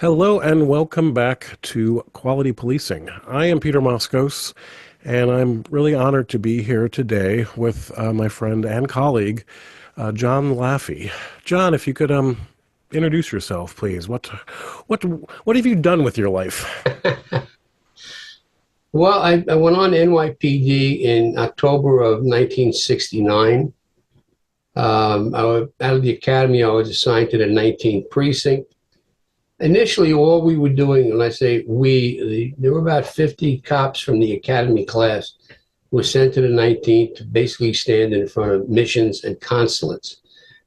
Hello and welcome back to Quality Policing. I am Peter Moskos, and I'm really honored to be here today with my friend and colleague, John Laffey. John, if you could introduce yourself, please. What have you done with your life? Well, I went on to NYPD in October of 1969. Out of the academy, I was assigned to the 19th precinct. Initially, all we were doing, and I say we, there were about 50 cops from the academy class who were sent to the 19th to basically stand in front of missions and consulates.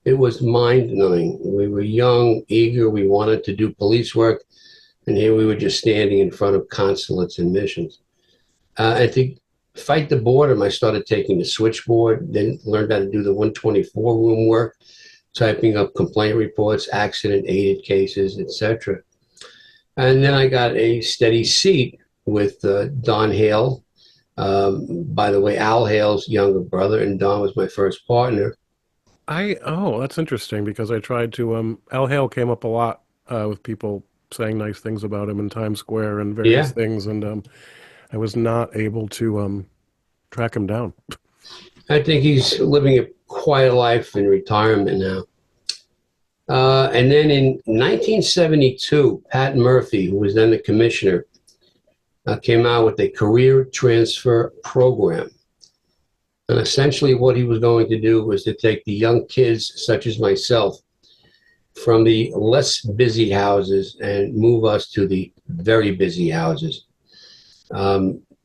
It was mind-numbing. We were young, eager, we wanted to do police work, and here we were just standing in front of consulates and missions. And to fight the boredom, I started taking the switchboard, then learned how to do the 124 room work, typing up complaint reports, accident aided cases, etc. And then I got a steady seat with Don Hale. By the way, Al Hale's younger brother, and Don was my first partner. That's interesting because I tried to Al Hale came up a lot with people saying nice things about him in Times Square and various Yeah, things, and I was not able to track him down. I think he's living a quiet life in retirement now. And then in 1972, Pat Murphy, who was then the commissioner, came out with a career transfer program. And essentially, what he was going to do was to take the young kids, such as myself, from the less busy houses and move us to the very busy houses.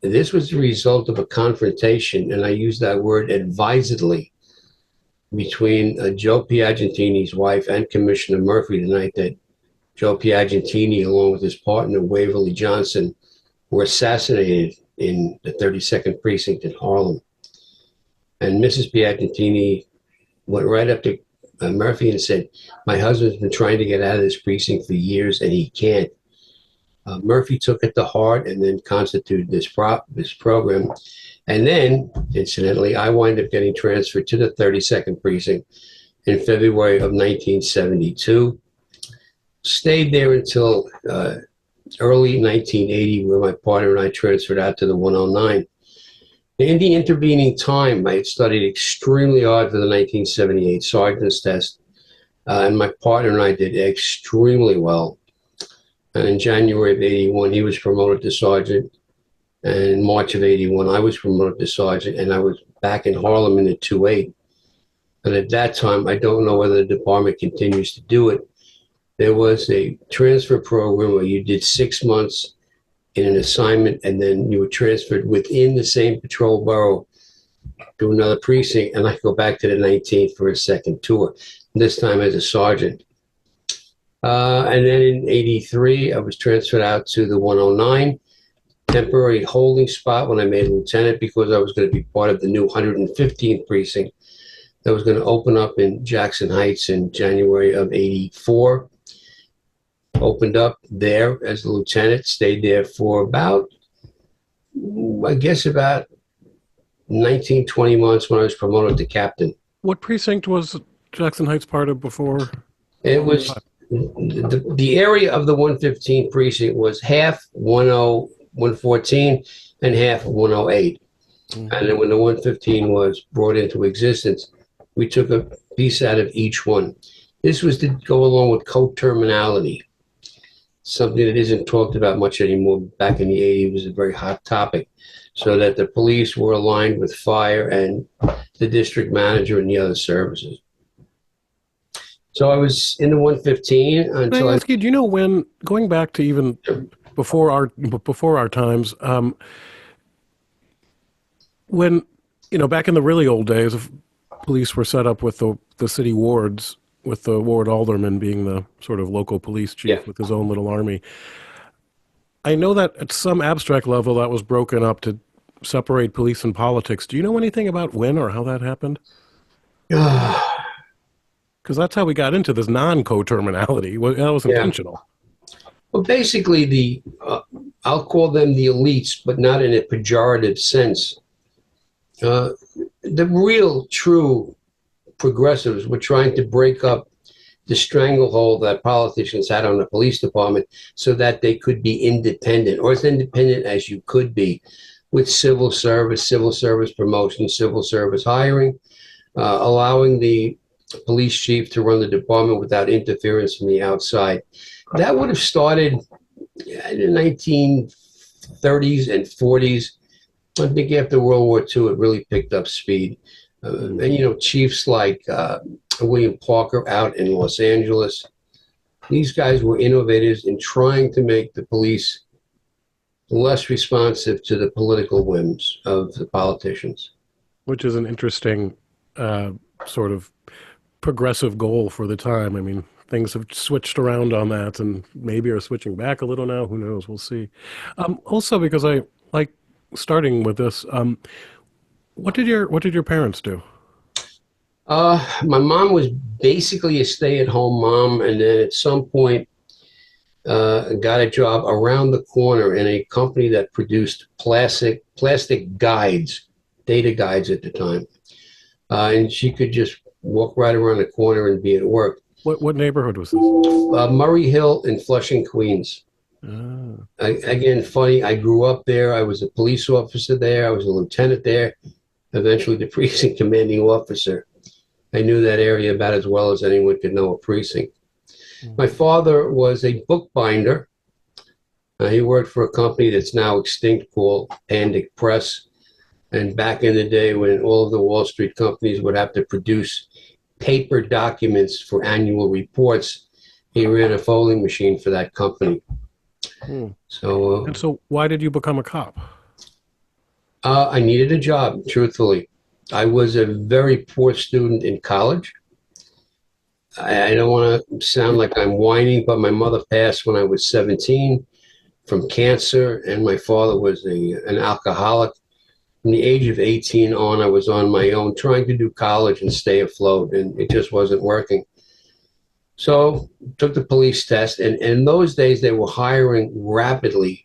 This was the result of a confrontation, and I use that word advisedly, between Joe Piagentini's wife and Commissioner Murphy the night that Joe Piagentini, along with his partner Waverly Johnson, were assassinated in the 32nd precinct in Harlem. And Mrs. Piagentini went right up to Murphy and said, "My husband's been trying to get out of this precinct for years and he can't." Murphy took it to heart and then constituted this program. And then, incidentally, I wind up getting transferred to the 32nd precinct in February of 1972. Stayed there until early 1980, where my partner and I transferred out to the 109. In the intervening time, I had studied extremely hard for the 1978 sergeant's test, and my partner and I did extremely well. And in January of 81, he was promoted to sergeant. And in March of 81, I was promoted to sergeant, and I was back in Harlem in the 2-8. And at that time, I don't know whether the department continues to do it. There was a transfer program where you did 6 months in an assignment, and then you were transferred within the same patrol borough to another precinct, and I could go back to the 19th for a second tour, this time as a sergeant. And then in 83, I was transferred out to the 109, temporary holding spot when I made lieutenant because I was going to be part of the new 115th precinct that was going to open up in Jackson Heights in January of 84. Opened up there as a lieutenant, stayed there for about 19, 20 months when I was promoted to captain. What precinct was Jackson Heights part of before It was 105? the area of the 115 precinct was half 114 and half 108. Mm-hmm. And then when the 115 was brought into existence, we took a piece out of each one. This was to go along with coterminality, something that isn't talked about much anymore. Back in the 80s, it was a very hot topic, so that the police were aligned with fire and the district manager and the other services. So I was in the 115 Can until I ask you, do you know when, going back to even before our times, when, back in the really old days, of police were set up with the city wards, with the ward alderman being the sort of local police chief yeah. with his own little army. I know that at some abstract level that was broken up to separate police and politics. Do you know anything about when or how that happened? Because that's how we got into this non-coterminality. That was Yeah. intentional. Well, basically, I'll call them the elites, but not in a pejorative sense. The real, true progressives were trying to break up the stranglehold that politicians had on the police department so that they could be independent, or as independent as you could be, with civil service promotion, civil service hiring, allowing the police chief to run the department without interference from the outside. That would have started in the 1930s and 40s. I think after World War II, it really picked up speed. And, chiefs like William Parker out in Los Angeles, these guys were innovators in trying to make the police less responsive to the political whims of the politicians. Which is an interesting sort of progressive goal for the time. I mean, things have switched around on that and maybe are switching back a little now. Who knows? We'll see. Also, because I like starting with this, what did your parents do? My mom was basically a stay-at-home mom, and then at some point got a job around the corner in a company that produced plastic guides, data guides at the time, and she could just walk right around the corner and be at work. What neighborhood was this? Murray Hill in Flushing, Queens. Ah. Again, funny. I grew up there. I was a police officer there. I was a lieutenant there. Eventually, the precinct commanding officer. I knew that area about as well as anyone could know a precinct. My father was a bookbinder. He worked for a company that's now extinct called Pandic Press. And back in the day when all of the Wall Street companies would have to produce paper documents for annual reports, he ran a folding machine for that company. So why did you become a cop? I needed a job, truthfully. I was a very poor student in college. I don't want to sound like I'm whining, but my mother passed when I was 17 from cancer, and my father was an alcoholic. From the age of 18 on, I was on my own trying to do college and stay afloat, and it just wasn't working. So took the police test, and in those days they were hiring rapidly.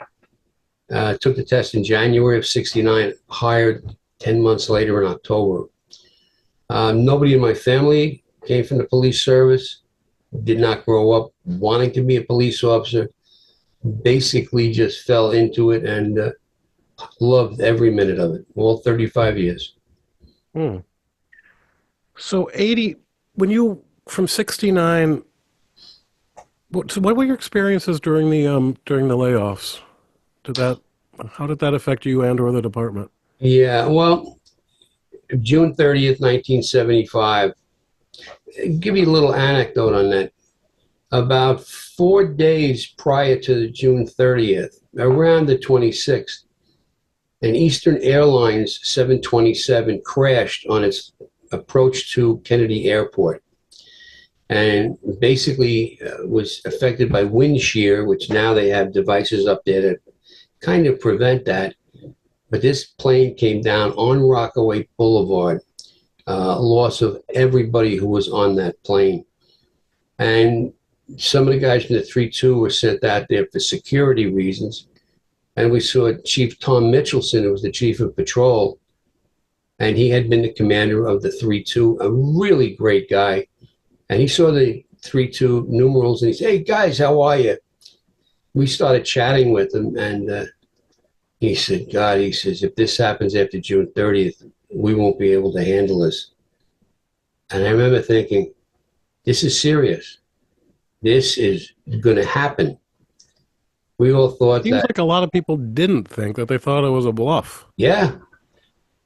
Took the test in January of 69, hired 10 months later in October. Nobody in my family came from the police service, did not grow up wanting to be a police officer, basically just fell into it and loved every minute of it, all 35 years. Hmm. So 80, from 69, what were your experiences during the layoffs? How did that affect you and or the department? Yeah, well, June 30th, 1975, give you a little anecdote on that. About 4 days prior to the June 30th, around the 26th, an Eastern Airlines 727 crashed on its approach to Kennedy Airport and basically was affected by wind shear, which now they have devices up there to kind of prevent that. But this plane came down on Rockaway Boulevard, loss of everybody who was on that plane. And some of the guys from the 3-2 were sent out there for security reasons. And we saw Chief Tom Mitchelson, who was the chief of patrol, and he had been the commander of the 3-2, a really great guy. And he saw the 3-2 numerals, and he said, "Hey, guys, how are you?" We started chatting with him, and he said, "God," he says, "if this happens after June 30th, we won't be able to handle this." And I remember thinking, this is serious. This is going to happen. We all thought Seems that. like a lot of people didn't think that. They thought it was a bluff. Yeah,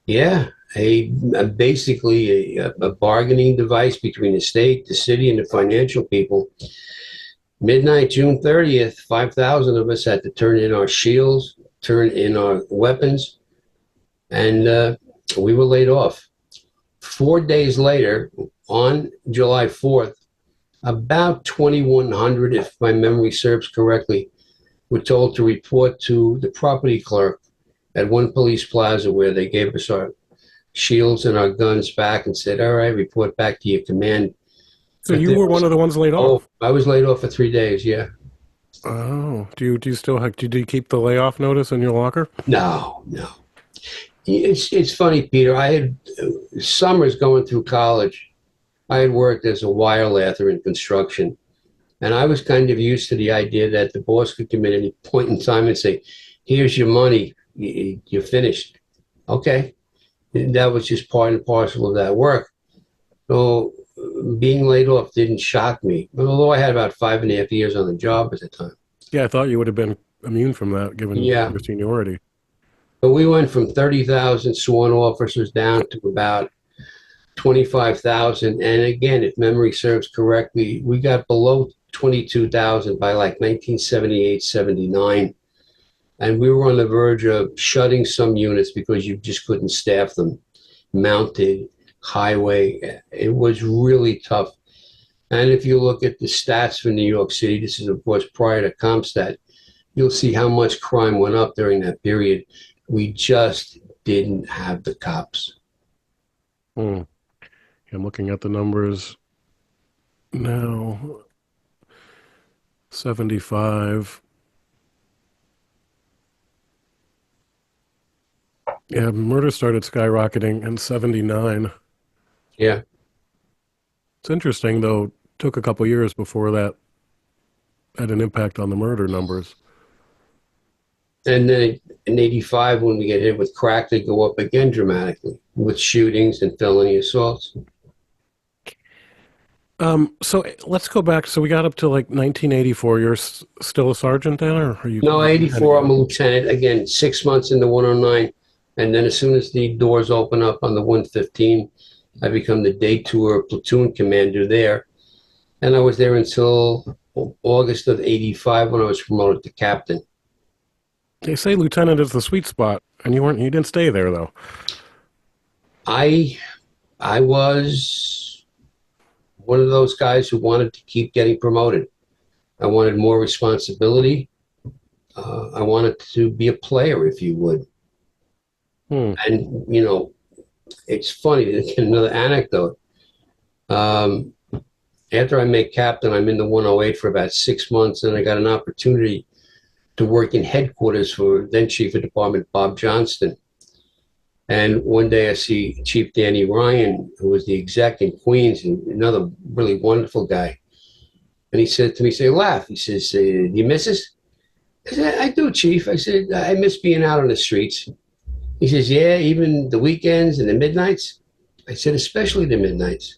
yeah. Basically a bargaining device between the state, the city, and the financial people. Midnight, June 30th, 5,000 of us had to turn in our shields, turn in our weapons, and we were laid off. 4 days later, on July 4th, about 2,100, if my memory serves correctly, were told to report to the property clerk at one police plaza, where they gave us our shields and our guns back and said, "All right, report back to your command." So you were one of the ones laid off? Oh, I was laid off for 3 days, yeah. Oh, do you still have, do you keep the layoff notice in your locker? No. It's funny, Peter. I had summers going through college I had worked as a wire lather in construction, and I was kind of used to the idea that the boss could come in at any point in time and say, "Here's your money. You're finished." Okay, and that was just part and parcel of that work. So being laid off didn't shock me, although I had about 5.5 years on the job at the time. Yeah, I thought you would have been immune from that given Yeah, your seniority. but we went from 30,000 sworn officers down to about 25,000. And again, if memory serves correctly, we got below 22,000 by like 1978, 79. And we were on the verge of shutting some units because you just couldn't staff them. Mounted, highway, it was really tough. And if you look at the stats for New York City, this is of course prior to CompStat, you'll see how much crime went up during that period. We just didn't have the cops. Hmm. I'm looking at the numbers now. 75. Yeah, murder started skyrocketing in 79. Yeah. It's interesting, though, took a couple years before that had an impact on the murder numbers. And then in 85, when we get hit with crack, they go up again dramatically with shootings and felony assaults. So let's go back. So we got up to like 1984. You're still a sergeant then, or are you No, lieutenant 84, yet? I'm a lieutenant. Again, 6 months in the 109. And then as soon as the doors open up on the 115, I become the day tour platoon commander there. And I was there until August of 85 when I was promoted to captain. They say lieutenant is the sweet spot, and you weren't. You didn't stay there though. I I was one of those guys who wanted to keep getting promoted. I wanted more responsibility. I wanted to be a player, if you would. Hmm. And, it's funny to get another anecdote. Um, After I made captain, I'm in the 108 for about 6 months, and I got an opportunity to work in headquarters for then Chief of Department Bob Johnston. And one day I see Chief Danny Ryan, who was the exec in Queens, and another really wonderful guy. And he said to me, say, Laugh. He says, do you miss us? I said, I do, Chief. I said, I miss being out on the streets. He says, yeah, even the weekends and the midnights. I said, especially the midnights.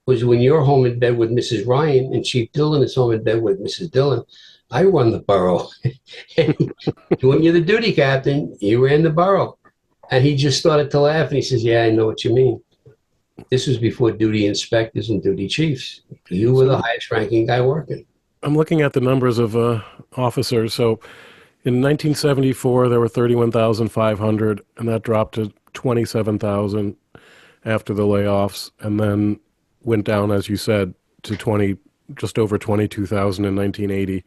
Because when you're home in bed with Mrs. Ryan and Chief Dillon is home in bed with Mrs. Dillon, I run the borough. When you're the duty captain, you ran the borough. And he just started to laugh and he says, yeah, I know what you mean. This was before duty inspectors and duty chiefs. You were the So highest ranking guy working. I'm looking at the numbers of officers. So in 1974, there were 31,500, and that dropped to 27,000 after the layoffs, and then went down, as you said, to just over 22,000 in 1980,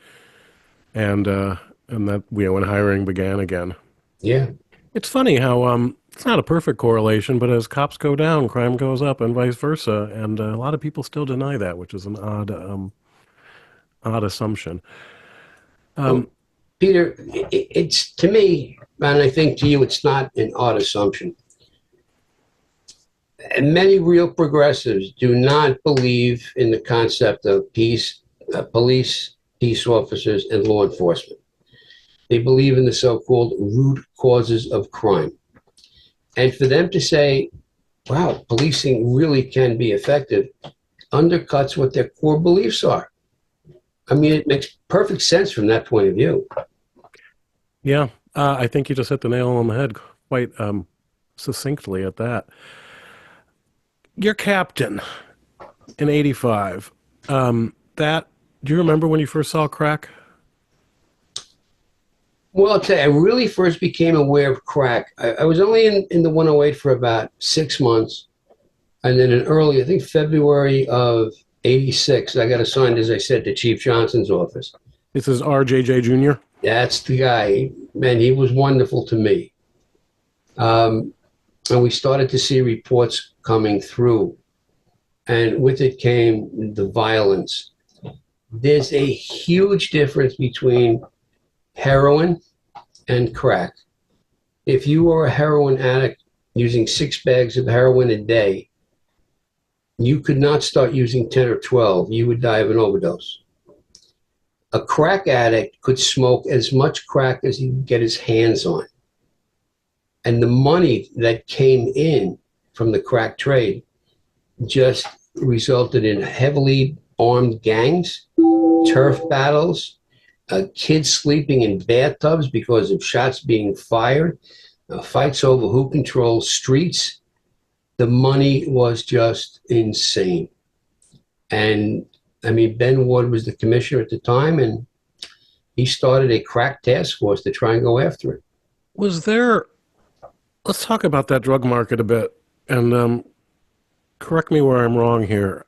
and that when hiring began again. Yeah. It's funny how it's not a perfect correlation, but as cops go down, crime goes up, and vice versa, and a lot of people still deny that, which is an odd assumption. Well, Um, Peter, it's to me, and I think to you, it's not an odd assumption. And many real progressives do not believe in the concept of peace, police, peace officers, and law enforcement. They believe in the so-called root causes of crime. And for them to say, wow, policing really can be effective, undercuts what their core beliefs are. I mean, it makes perfect sense from that point of view. yeah, I think you just hit the nail on the head quite succinctly at that. Your captain in '85. That do you remember when you first saw crack? Well, I'll tell you, I really first became aware of crack. I was only in the 108 for about 6 months. And then in early, I think February of 86, I got assigned, as I said, to Chief Johnson's office. This is RJJ Jr. That's the guy. Man, he was wonderful to me. And we started to see reports coming through. And with it came the violence. There's a huge difference between heroin and crack. If you are a heroin addict using 6 bags of heroin a day, You could not start using 10 or 12. You would die of an overdose. A crack addict could smoke as much crack as he could get his hands on. And the money that came in from the crack trade just resulted in heavily armed gangs, turf battles, kids sleeping in bathtubs because of shots being fired, fights over who controls streets. The money was just insane. And I mean, Ben Ward was the commissioner at the time, and he started a crack task force to try and go after it. Was there, let's talk about that drug market a bit, and correct me where I'm wrong here,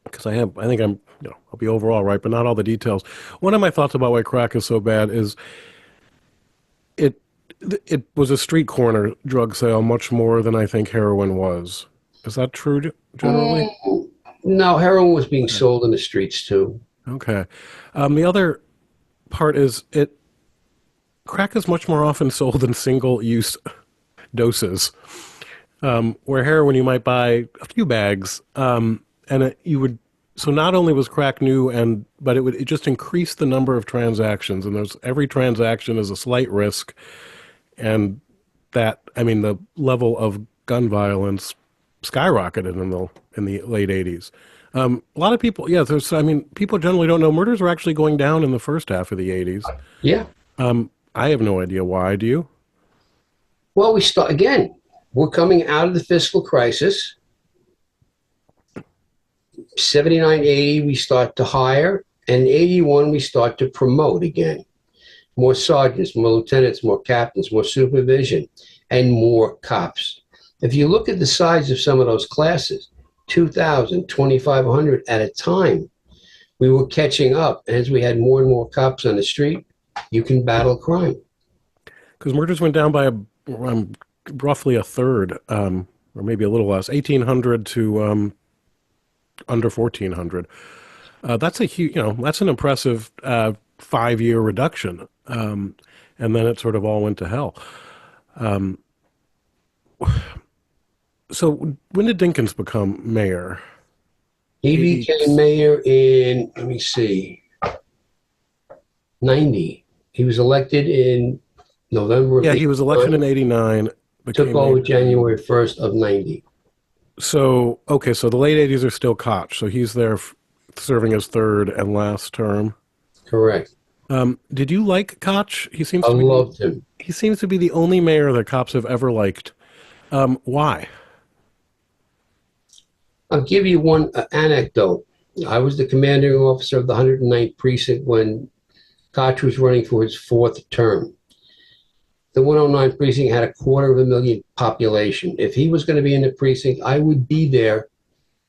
because I think I'll be overall right, but not all the details. One of my thoughts about why crack is so bad is it it was a street corner drug sale much more than I think heroin was. Is that true generally? Mm, no, heroin was being Okay. sold in the streets too. Okay. The other part is it crack is much more often sold in single use doses, where heroin you might buy a few bags, and you would. So not only was crack new, but it just increased the number of transactions, and there's every transaction is a slight risk, and that I mean the level of gun violence skyrocketed in the late '80s. A lot of people, yeah, there's I mean people generally don't know murders are actually going down in the first half of the '80s. Yeah. I have no idea why. Do you? Well, we start again. We're coming out of the fiscal crisis. 79, 80, we start to hire, and 81, we start to promote again. More sergeants, more lieutenants, more captains, more supervision, and more cops. If you look at the size of some of those classes, 2,000, 2,500 at a time, we were catching up. As we had more and more cops on the street, you can battle crime. Because murders went down by roughly a third, or maybe a little less, 1,800 to under 1,400. That's a huge, that's an impressive 5 year reduction. And then it sort of all went to hell. So when did Dinkins become mayor? He 80. became mayor in, let me see, 90. He was elected in November of Yeah, he was elected 89, in '89, took became over mayor. January 1st of 90. So, okay, so the late '80s are still Koch. So he's there serving his third and last term. Correct. Did you like Koch? I loved him. He seems to be the only mayor that cops have ever liked. Why? I'll give you one anecdote. I was the commanding officer of the 109th Precinct when Koch was running for his fourth term. The 109th Precinct had 250,000 population. If he was going to be in the precinct, I would be there,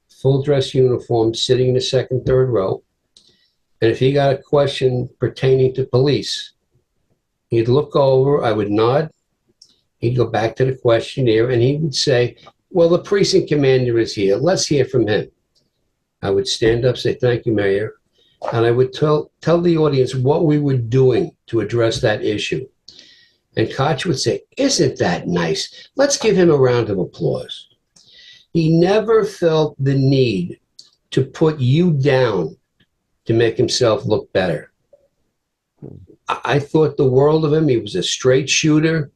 full dress uniform, sitting in the second, third row. And if he got a question pertaining to police, he'd look over, I would nod, he'd go back to the questionnaire, and he would say, well, the precinct commander is here. Let's hear from him. I would stand up, say, thank you, Mayor. And I would tell the audience what we were doing to address that issue. And Koch would say, isn't that nice? Let's give him a round of applause. He never felt the need to put you down to make himself look better. I thought the world of him. He was a straight shooter.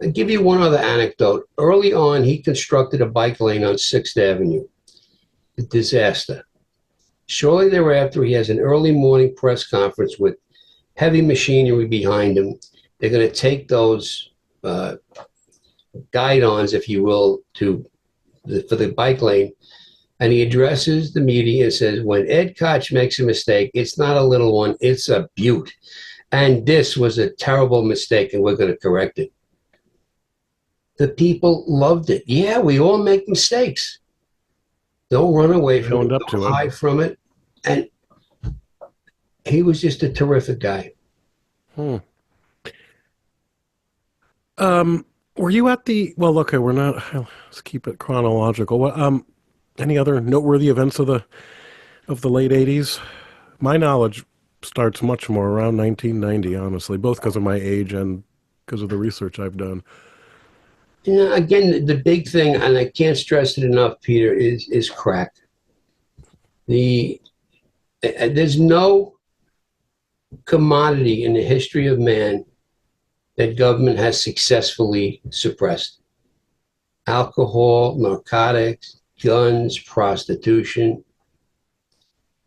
I'll give you one other anecdote. Early on, he constructed a bike lane on 6th Avenue. A disaster. Shortly thereafter, he has an early morning press conference with heavy machinery behind him. They're going to take those guide-ons, if you will, for the bike lane. And he addresses the media and says, when Ed Koch makes a mistake, it's not a little one, it's a beaut. And this was a terrible mistake, and we're going to correct it. The people loved it. Yeah, we all make mistakes. Don't run away They from owned it. up Don't to it. hide from it. And he was just a terrific guy. Hmm. Were you at the? Well, okay, we're not. Let's keep it chronological. Any other noteworthy events of the late '80s? My knowledge starts much more around 1990, honestly, both because of my age and because of the research I've done. Again, the big thing, and I can't stress it enough, Peter, is crack. The There's no commodity in the history of man that government has successfully suppressed. Alcohol, narcotics, guns, prostitution,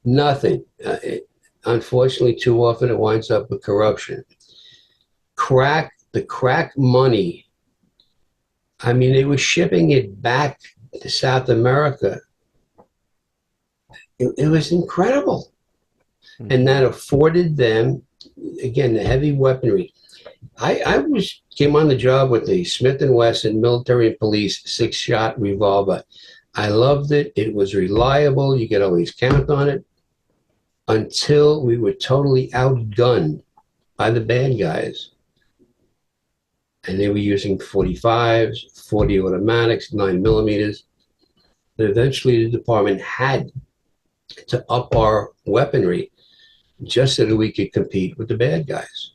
nothing. Unfortunately, too often it winds up with corruption. The crack money, I mean, they were shipping it back to South America. It was incredible. And that afforded them, again, the heavy weaponry. I came on the job with the Smith and Wesson military and police 6-shot revolver. I loved it. It was reliable. You could always count on it until we were totally outgunned by the bad guys. And they were using 45s, 40 automatics, 9 millimeters. And eventually the department had to up our weaponry just so that we could compete with the bad guys.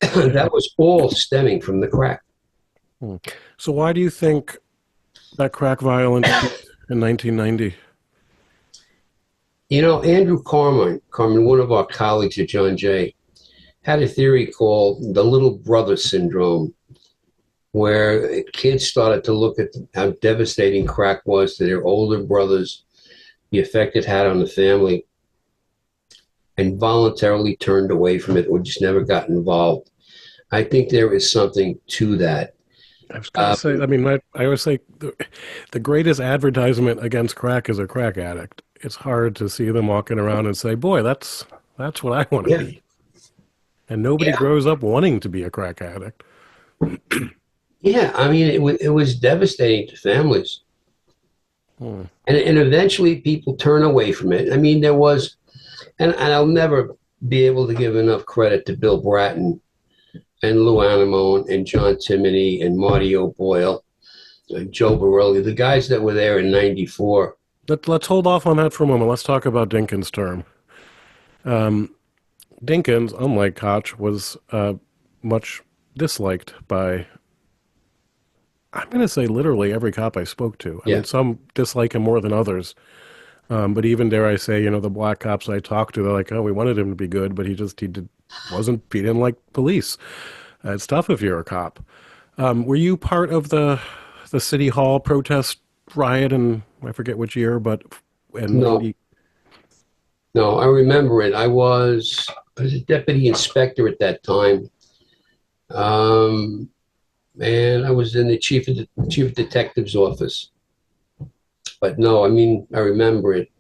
That was all stemming from the crack. So why do you think that crack violence in 1990? Andrew Carmen, one of our colleagues at John Jay, had a theory called the little brother syndrome, where kids started to look at how devastating crack was to their older brothers, the effect it had on the family, and voluntarily turned away from it or just never got involved. I think there is something to that. I was going to say, I mean, I always say the greatest advertisement against crack is a crack addict. It's hard to see them walking around and say, boy, that's what I want to be. And nobody grows up wanting to be a crack addict. Yeah, I mean, it was devastating to families. And eventually people turn away from it. I mean, there was, and I'll never be able to give enough credit to Bill Bratton and Lou Anemone and John Timoney and Marty O'Boyle and Joe Borelli, the guys that were there in '94. Let's hold off on that for a moment. Let's talk about Dinkins' term. Dinkins, unlike Koch, was much disliked by, I'm going to say literally every cop I spoke to. I mean, some dislike him more than others. But even, dare I say, the black cops I talked to, they're like, oh, we wanted him to be good, but he didn't like police. It's tough if you're a cop. Were you part of the City Hall protest riot in, I forget which year, but no. No, I remember it. I was a deputy inspector at that time. And I was in the chief of detective's office. But no, I mean, I remember it.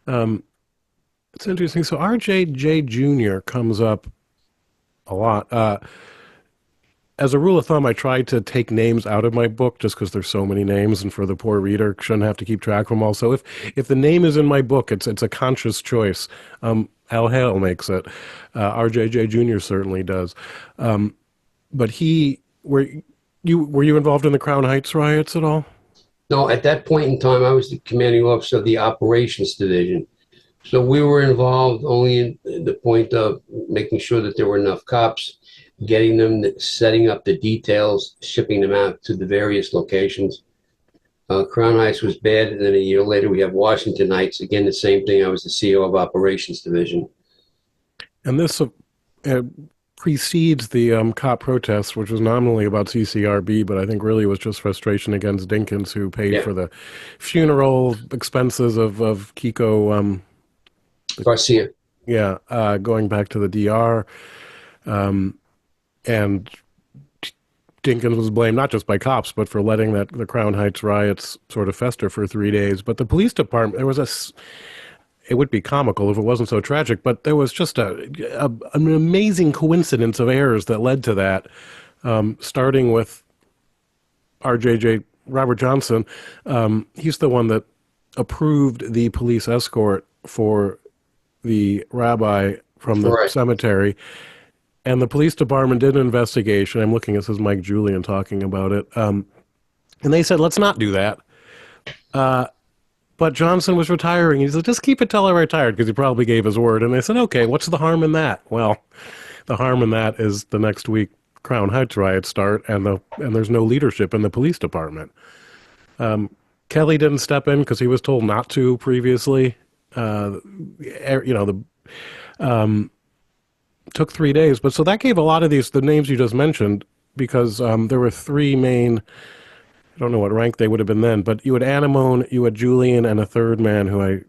It's interesting. So RJJ Jr. comes up a lot. As a rule of thumb, I try to take names out of my book just because there's so many names, and for the poor reader, shouldn't have to keep track of them all. So if the name is in my book, it's a conscious choice. Al Hale makes it. RJJ Jr. certainly does. But were you involved in the Crown Heights riots at all? No, at that point in time, I was the commanding officer of the operations division. So we were involved only in the point of making sure that there were enough cops, getting them, setting up the details, shipping them out to the various locations. Crown Heights was bad, and then a year later we have Washington Heights. Again, the same thing. I was the CEO of operations division. And this precedes the cop protest, which was nominally about CCRB, but I think really was just frustration against Dinkins, who paid for the funeral expenses of Kiko Garcia. Yeah, going back to the DR. And Dinkins was blamed not just by cops, but for letting the Crown Heights riots sort of fester for 3 days. But the police department, it would be comical if it wasn't so tragic, but there was just an amazing coincidence of errors that led to that, starting with Robert Johnson. He's the one that approved the police escort for the rabbi from the cemetery. And the police department did an investigation. I'm looking at this as Mike Julian talking about it. And they said, let's not do that. But Johnson was retiring. He said, just keep it till I retired, because he probably gave his word. And they said, okay, what's the harm in that? Well, the harm in that is the next week Crown Heights riots start, and there's no leadership in the police department. Kelly didn't step in because he was told not to previously. You know, the took 3 days, but so that gave a lot of the names you just mentioned because there were three main. I don't know what rank they would have been then, but you had Anemone, you had Julian, and a third man who I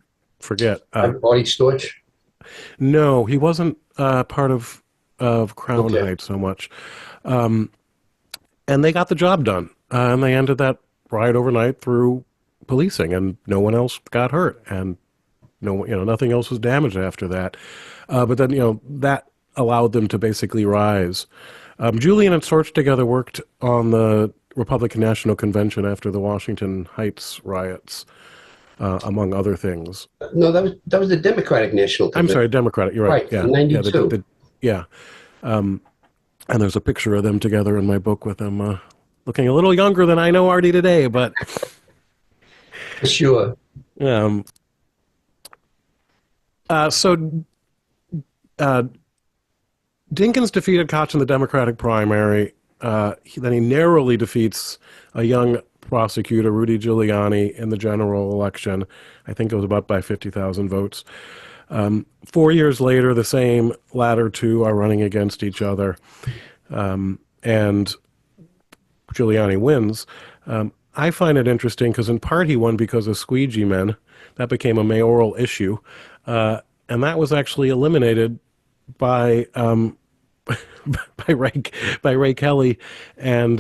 forget. Body Storch. No, he wasn't part of Crown Okay. Heights so much, and they got the job done, and they ended that riot overnight through policing, and no one else got hurt, and no, nothing else was damaged after that. But then, that allowed them to basically rise. Julian and Sorch together worked on the Republican National Convention after the Washington Heights riots, among other things. No, that was the Democratic National I'm Convention. sorry, Democratic. You're right. Right, Yeah, in yeah, '92. yeah. And there's a picture of them together in my book with them looking a little younger than I know Artie today. But Sure. um, so Dinkins defeated Koch in the Democratic primary. Then he narrowly defeats a young prosecutor, Rudy Giuliani, in the general election. I think it was about by 50,000 votes. 4 years later, the same latter two are running against each other, and Giuliani wins. I find it interesting because in part he won because of squeegee men. That became a mayoral issue, and that was actually eliminated by by Ray Kelly and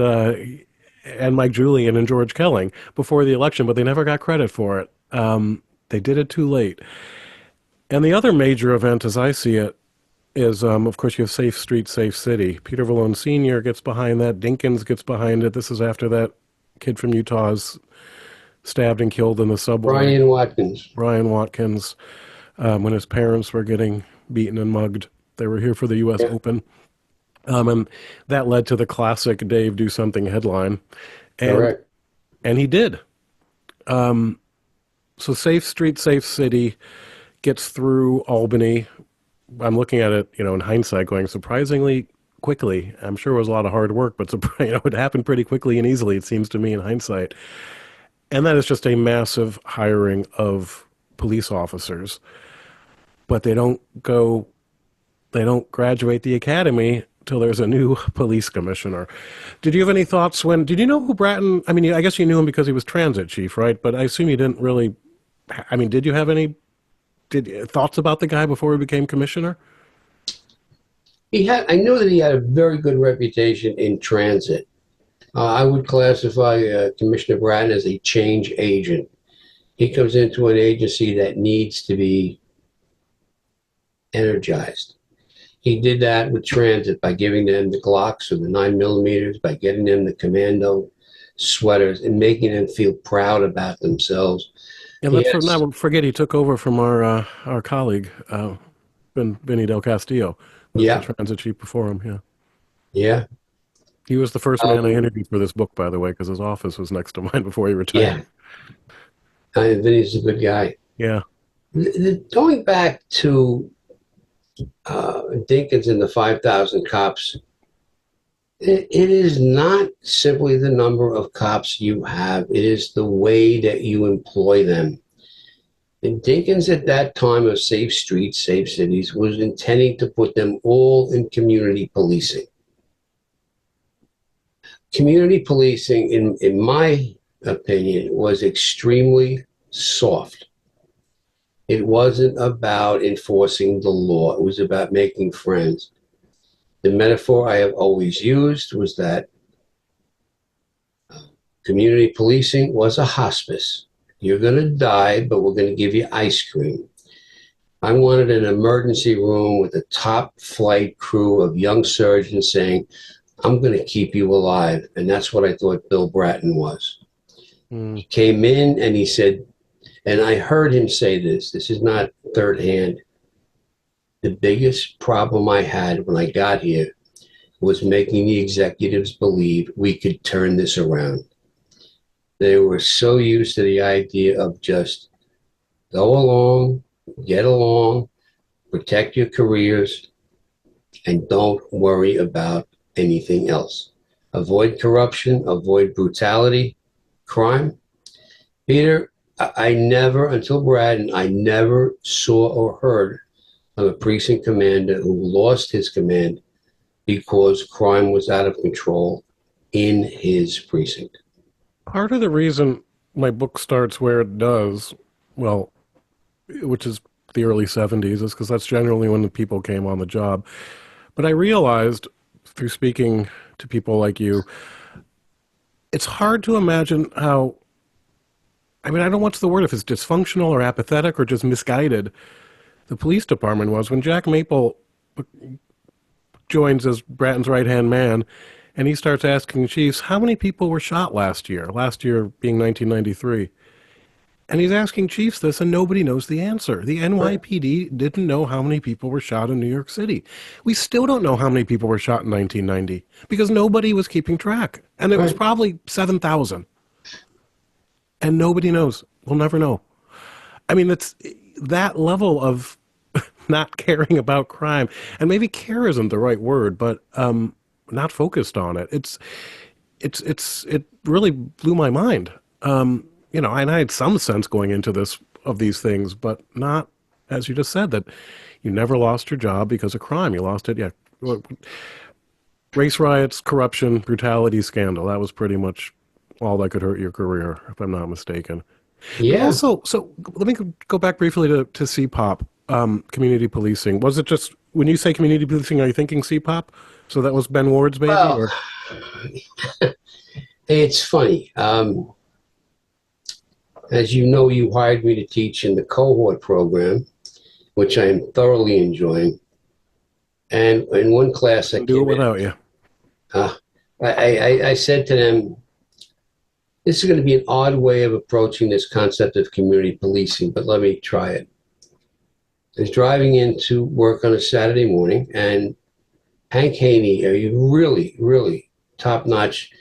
Mike Julian and George Kelling before the election, but they never got credit for it. They did it too late. And the other major event, as I see it, is, of course, you have Safe Street, Safe City. Peter Vallone Sr. gets behind that. Dinkins gets behind it. This is after that kid from Utah is stabbed and killed in the subway. Brian Watkins. Brian Watkins, when his parents were getting beaten and mugged. They were here for the U.S. Yeah, Open. And that led to the classic Dave Do Something headline. And correct. and he did. So Safe Street, Safe City gets through Albany. I'm looking at it, in hindsight, going surprisingly quickly. I'm sure it was a lot of hard work, but it happened pretty quickly and easily, it seems to me, in hindsight. And that is just a massive hiring of police officers. But they don't graduate the academy till there's a new police commissioner. Did you have any thoughts did you know who Bratton, I mean, I guess you knew him because he was transit chief, right? But I assume you didn't really, I mean, did you have any thoughts about the guy before he became commissioner? I know that he had a very good reputation in transit. I would classify Commissioner Bratton as a change agent. He comes into an agency that needs to be energized. He did that with transit by giving them the Glocks or the 9mm, by getting them the commando sweaters and making them feel proud about themselves. And let's not forget he took over from our colleague, Vinny Del Castillo, was the Yeah, transit chief before him. Yeah, yeah, he was the first man I um, interviewed for this book, by the way, because his office was next to mine before he yeah. retired. Vinny's a good guy. Yeah. Going back to Dinkins and the 5,000 cops, it is not simply the number of cops you have, it is the way that you employ them. And Dinkins at that time of Safe Streets, Safe Cities was intending to put them all in community policing. Community policing, in my opinion, was extremely soft. It wasn't about enforcing the law. It was about making friends. The metaphor I have always used was that community policing was a hospice. You're going to die, but we're going to give you ice cream. I wanted an emergency room with a top flight crew of young surgeons saying, I'm going to keep you alive. And that's what I thought Bill Bratton was. He came in and he said, and I heard him say this is not third hand. The biggest problem I had when I got here was making the executives believe we could turn this around. They were so used to the idea of just go along, get along, protect your careers, and don't worry about anything else. Avoid corruption, avoid brutality, crime. Peter, I never, until Brad, and I never saw or heard of a precinct commander who lost his command because crime was out of control in his precinct. Part of the reason my book starts where it does, well, which is the early 70s, is because that's generally when the people came on the job. But I realized through speaking to people like you, it's hard to imagine how, I mean, I don't know what's the word, if it's dysfunctional or apathetic or just misguided the police department was. When Jack Maple joins as Bratton's right-hand man, and he starts asking chiefs, how many people were shot last year? Last year being 1993. And he's asking chiefs this, and nobody knows the answer. The Right. NYPD didn't know how many people were shot in New York City. We still don't know how many people were shot in 1990 because nobody was keeping track. And it was Right. probably 7,000. And nobody knows. We'll never know. I mean, it's that level of not caring about crime. And maybe care isn't the right word, but not focused on it. It really blew my mind. And I had some sense going into this of these things, but not, as you just said, that you never lost your job because of crime. You lost it, yeah. Race riots, corruption, brutality, scandal. That was pretty much all that could hurt your career, if I'm not mistaken. But Yeah. also, so let me go back briefly to CPOP, community policing. Was it just, when you say community policing, are you thinking CPOP? So that was Ben Ward's baby, Well, or? it's funny. As you know, you hired me to teach in the cohort program, which I am thoroughly enjoying. And in one class I Couldn't do it came in, without you. uh, I said to them, this is going to be an odd way of approaching this concept of community policing, but let me try it. I was driving into work on a Saturday morning, and Hank Haney, a really, really top notch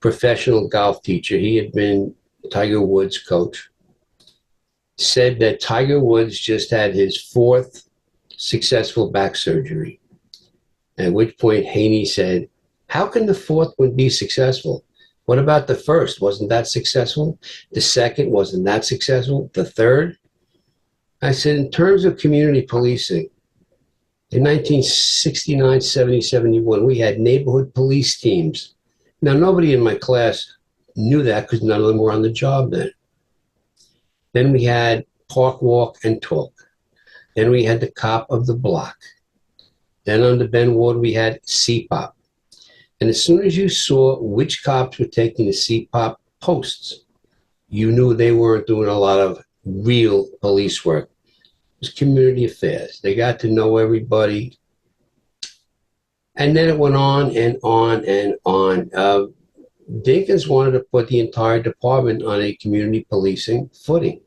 professional golf teacher, he had been Tiger Woods' coach, said that Tiger Woods just had his fourth successful back surgery. At which point Haney said, how can the fourth one be successful? What about the first? Wasn't that successful? The second wasn't that successful? The third? I said, in terms of community policing, in 1969, 70, 71, we had neighborhood police teams. Now, nobody in my class knew that because none of them were on the job then. Then we had Park Walk and Talk. Then we had the cop of the block. Then under Ben Ward, we had CPOP. And as soon as you saw which cops were taking the CPOP posts, you knew they weren't doing a lot of real police work. It was community affairs. They got to know everybody. And then it went on and on and on. Dinkins wanted to put the entire department on a community policing footing.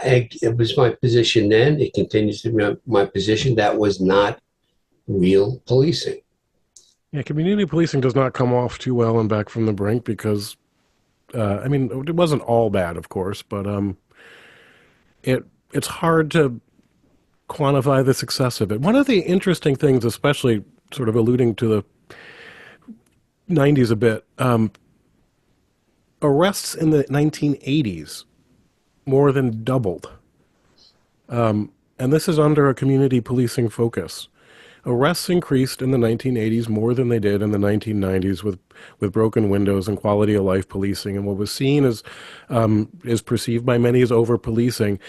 It was my position then. It continues to be my position. That was not real policing. Yeah, community policing does not come off too well in Back from the Brink because, I mean, it wasn't all bad, of course, but it's hard to quantify the success of it. One of the interesting things, especially sort of alluding to the 90s a bit, arrests in the 1980s more than doubled. And this is under a community policing focus. Arrests increased in the 1980s more than they did in the 1990s with broken windows and quality of life policing. And what was seen as is perceived by many as over policing.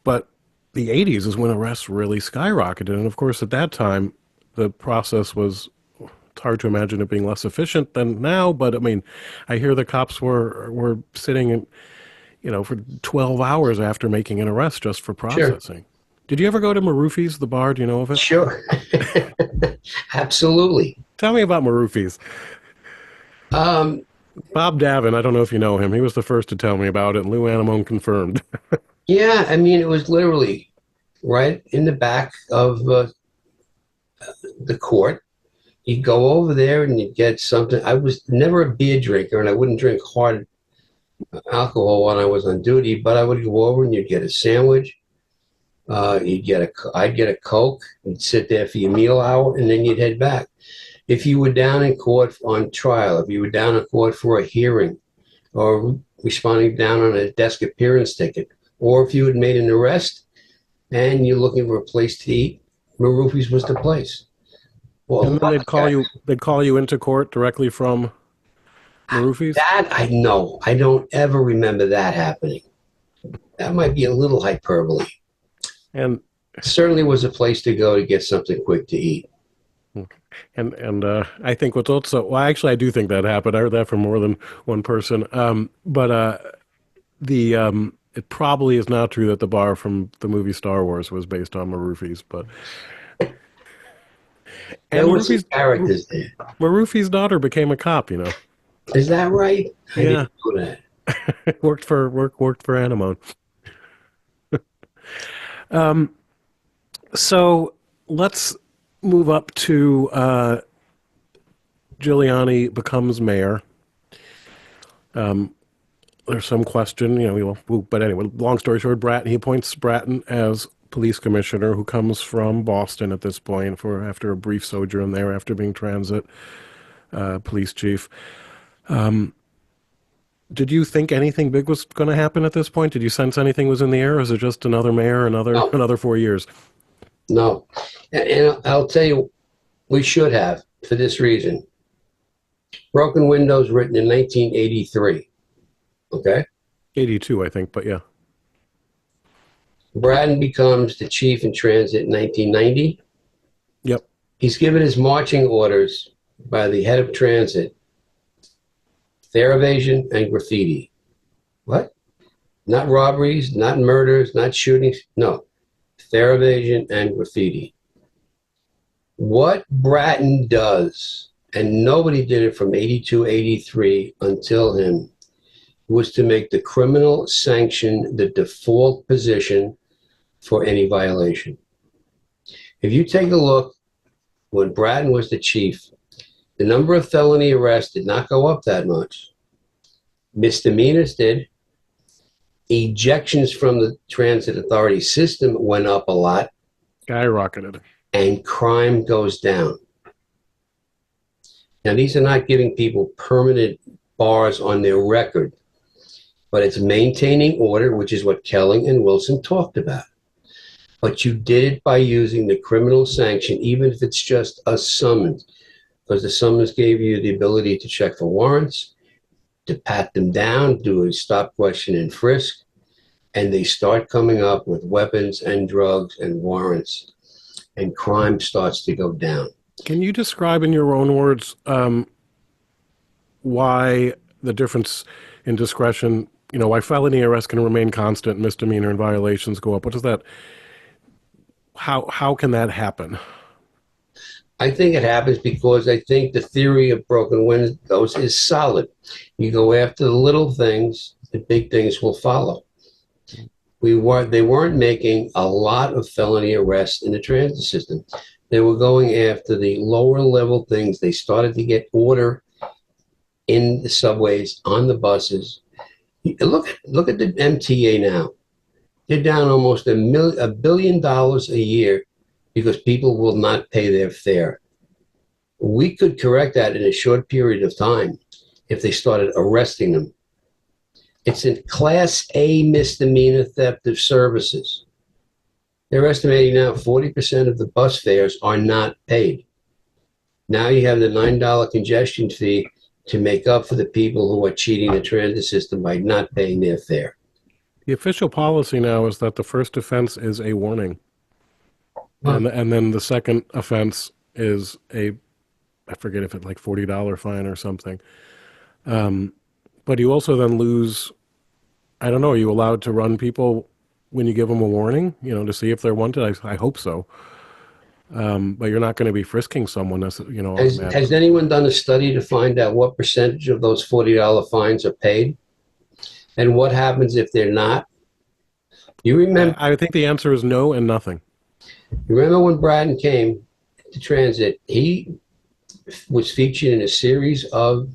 But the 80s is when arrests really skyrocketed. And of course, at that time, the process was, it's hard to imagine it being less efficient than now. But I mean, I hear the cops were sitting in, for 12 hours after making an arrest just for Sure. processing. Did you ever go to Maroofi's, the bar? Do you know of it? Sure. Absolutely. Tell me about Maroofi's. Um, Bob Davin, I don't know if you know him. He was the first to tell me about it, and Lou Anamone confirmed. yeah, I mean, it was literally right in the back of the court. You'd go over there and you'd get something. I was never a beer drinker, and I wouldn't drink hard alcohol when I was on duty, but I would go over and you'd get a sandwich I'd get a Coke, you'd sit there for your meal hour, and then you'd head back. If you were down in court on trial, if you were down in court for a hearing, or responding down on a desk appearance ticket, or if you had made an arrest and you're looking for a place to eat, Maruffi's was the place. Well, a And then lot of guys, they'd call you into court directly from Maruffi's. that I know. I don't ever remember that happening. That might be a little hyperbole. And Certainly was a place to go to get something quick to eat. I think what's also, well, actually, I do think that happened. I heard that from more than one person. It probably is not true that the bar from the movie Star Wars was based on Maruffi's, but There and were some characters there. Maruffi's daughter became a cop. Is that right? I Yeah, didn't know that. worked for Anamone. So let's move up to Giuliani becomes mayor. There's some question, but anyway, long story short, he appoints Bratton as police commissioner, who comes from Boston at this point after a brief sojourn there after being transit police chief. Did you think anything big was going to happen at this point? Did you sense anything was in the air, or is it just another mayor, No, another 4 years? no. And I'll tell you, we should have for this reason. Broken Windows, written in 1983. Okay. 82, I think, but yeah. Bratton becomes the chief in transit in 1990. Yep. He's given his marching orders by the head of transit: fare evasion and graffiti. What? Not robberies, not murders, not shootings. No, fare evasion and graffiti. What Bratton does, and nobody did it from 82, 83 until him, was to make the criminal sanction the default position for any violation. If you take a look, when Bratton was the chief, the number of felony arrests did not go up that much. Misdemeanors did. Ejections from the transit authority system went up a lot, Skyrocketed. and crime goes down. Now, these are not giving people permanent bars on their record, but it's maintaining order, which is what Kelling and Wilson talked about. But you did it by using the criminal sanction, even if it's just a summons, because the summons gave you the ability to check for warrants, to pat them down, do a stop, question, and frisk, and they start coming up with weapons and drugs and warrants, and crime starts to go down. Can you describe in your own words why the difference in discretion, why felony arrest can remain constant, misdemeanor and violations go up? What does that, how can that happen? I think it happens because I think the theory of broken windows is solid. You go after the little things, the big things will follow. They weren't making a lot of felony arrests in the transit system. They were going after the lower level things. They started to get order in the subways, on the buses. Look at the MTA now. They're down almost $1 billion a year because people will not pay their fare. We could correct that in a short period of time if they started arresting them. It's a Class A misdemeanor theft of services. They're estimating now 40% of the bus fares are not paid. Now you have the $9 congestion fee to make up for the people who are cheating the transit system by not paying their fare. The official policy now is that the first offense is a warning. Huh. And then the second offense is I forget if it's like $40 fine or something. But you also then lose, I don't know, are you allowed to run people when you give them a warning, to see if they're wanted? I hope so. But you're not going to be frisking someone, Has anyone done a study to find out what percentage of those $40 fines are paid? And what happens if they're not? You remember? I think the answer is no and nothing. You remember when Bratton came to transit? He was featured in a series of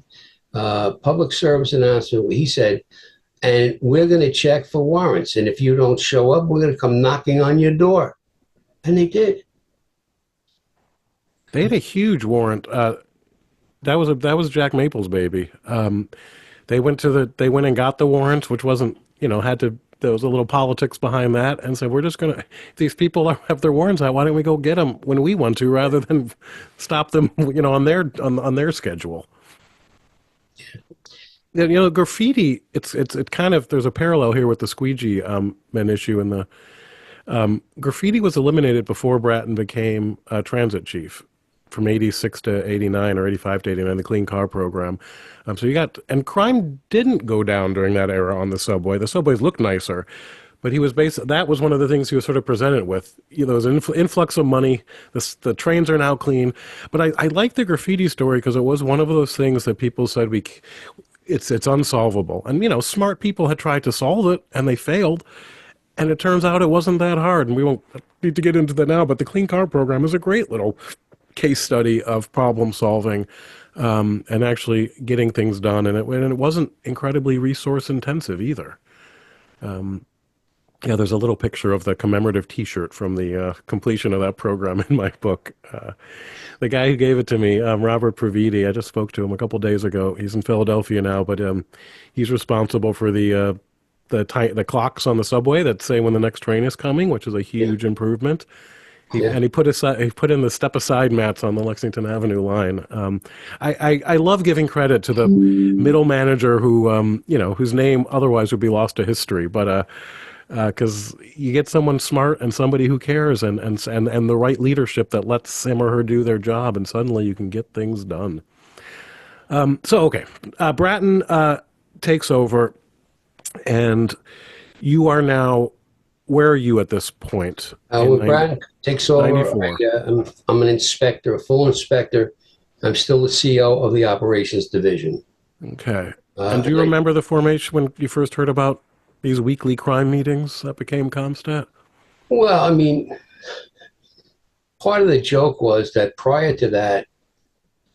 public service announcements where he said, and we're going to check for warrants. And if you don't show up, we're going to come knocking on your door. And they did. They had a huge warrant. That was Jack Maple's baby. They went and got the warrants, which wasn't, had to. There was a little politics behind that, and said we're just gonna. If these people have their warrants out, why don't we go get them when we want to, rather than stop them, on their schedule. Yeah, graffiti. It kind of there's a parallel here with the squeegee man issue, and the graffiti was eliminated before Bratton became transit chief from 86 to 89 or 85 to 89, the Clean Car Program. So and crime didn't go down during that era on the subway. The subways looked nicer, but that was one of the things he was sort of presented with. There was an influx of money. The trains are now clean. But I like the graffiti story because it was one of those things that people said it's unsolvable. And, smart people had tried to solve it and they failed. And it turns out it wasn't that hard. And we won't need to get into that now, but the Clean Car Program is a great little case study of problem solving and actually getting things done. And it wasn't incredibly resource intensive either. Yeah, there's a little picture of the commemorative T-shirt from the completion of that program in my book. The guy who gave it to me, Robert Praviti, I just spoke to him a couple days ago. He's in Philadelphia now, but he's responsible for the clocks on the subway that say when the next train is coming, which is a huge improvement. And he put in the step aside mats on the Lexington Avenue line. I love giving credit to the middle manager whose name otherwise would be lost to history, but because you get someone smart and somebody who cares and the right leadership that lets him or her do their job, and suddenly you can get things done. Okay, Bratton takes over, and you are now. Where are you at this point? When Bratton takes over, 94. I'm an inspector, a full inspector. I'm still the CEO of the operations division. Okay. And do you remember the formation when you first heard about these weekly crime meetings that became ComStat? Well, part of the joke was that prior to that,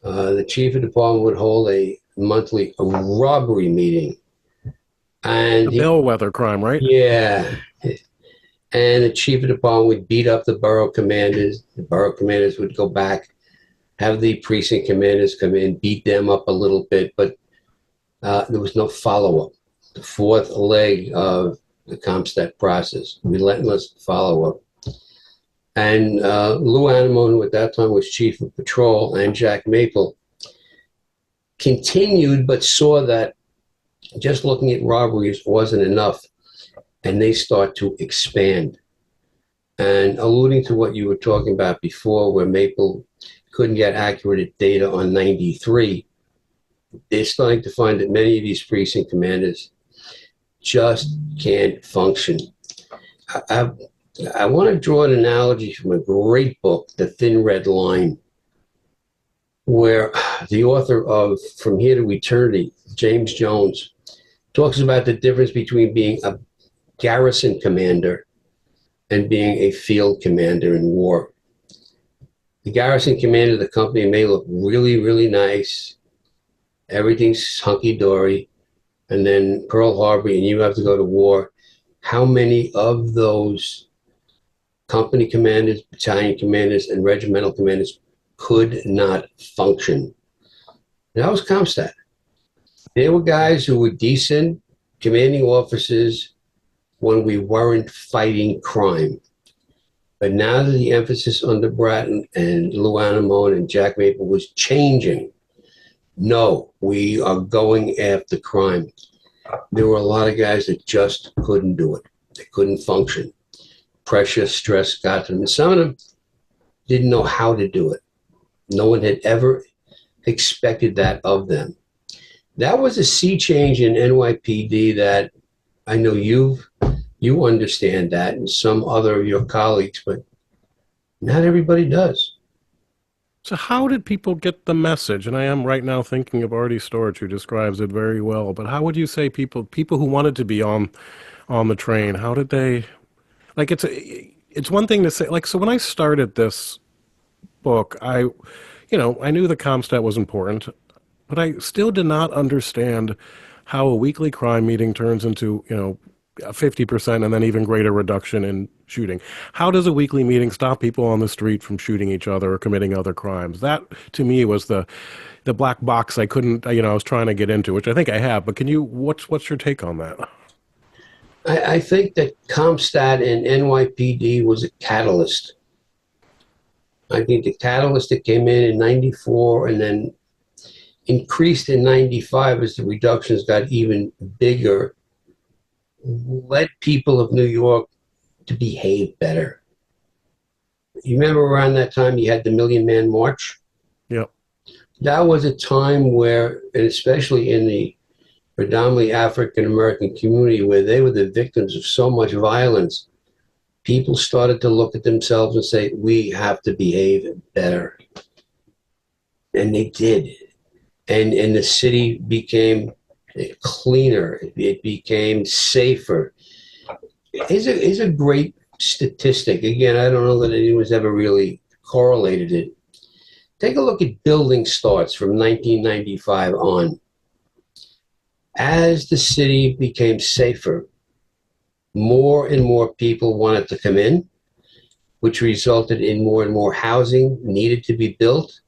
the chief of the department would hold a monthly robbery meeting. And bellwether crime, right? Yeah. And the chief of the department would beat up the borough commanders. The borough commanders would go back, have the precinct commanders come in, beat them up a little bit, but there was no follow-up. The fourth leg of the ComStat process, relentless follow-up. And Lou Animone, who at that time was chief of patrol, and Jack Maple continued, but saw that just looking at robberies wasn't enough. And they start to expand. And alluding to what you were talking about before, where Maple couldn't get accurate data on 93, they're starting to find that many of these precinct commanders just can't function. I want to draw an analogy from a great book, The Thin Red Line, where the author of From Here to Eternity, James Jones, talks about the difference between being a garrison commander and being a field commander in war. The garrison commander of the company may look really, really nice. Everything's hunky-dory. And then Pearl Harbor, and you have to go to war. How many of those company commanders, battalion commanders, and regimental commanders could not function? That was ComStat. They were guys who were decent commanding officers when we weren't fighting crime. But now that the emphasis under Bratton and Lou Animone and Jack Maple was changing, no, we are going after crime. There were a lot of guys that just couldn't do it. They couldn't function. Pressure, stress got to them. And some of them didn't know how to do it. No one had ever expected that of them. That was a sea change in NYPD that I know you understand that, and some other of your colleagues, but not everybody does. So how did people get the message? And I am right now thinking of Artie Storch, who describes it very well. But how would you say people who wanted to be on the train, how did they, like, it's one thing to say, like, so when I started this book, I knew the ComStat was important, but I still did not understand how a weekly crime meeting turns into, you know, a 50% and then even greater reduction in shooting. How does a weekly meeting stop people on the street from shooting each other or committing other crimes? That, to me, was the black box I couldn't, you know, I was trying to get into, which I think I have. But can you, what's your take on that? I think that Comstat and NYPD was a catalyst. I think the catalyst that came in '94 and then increased in '95 as the reductions got even bigger led people of New York to behave better. You remember around that time you had the Million Man March? Yep. That was a time where, and especially in the predominantly African American community, where they were the victims of so much violence, people started to look at themselves and say, we have to behave better. And they did. And the city became cleaner, it became safer. Is a great statistic. Again, I don't know that anyone's ever really correlated it. Take a look at building starts from 1995 on. As the city became safer, more and more people wanted to come in, which resulted in more and more housing needed to be built.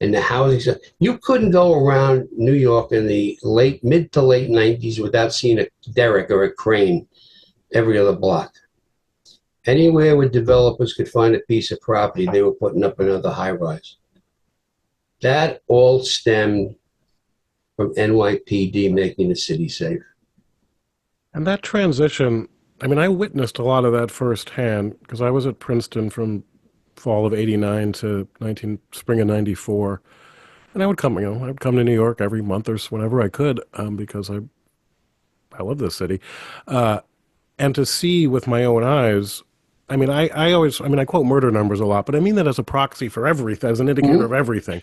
And the housing, you couldn't go around New York in the mid to late 90s without seeing a derrick or a crane every other block. Anywhere where developers could find a piece of property, they were putting up another high rise. That all stemmed from NYPD making the city safe. And that transition, I mean, I witnessed a lot of that firsthand because I was at Princeton from fall of '89 to spring of '94. And I would come, you know, I'd come to New York every month or so whenever I could, because I love this city. Uh, and to see with my own eyes, I mean, I always, I mean, I quote murder numbers a lot, but I mean that as a proxy for everything, as an indicator of Mm-hmm. everything.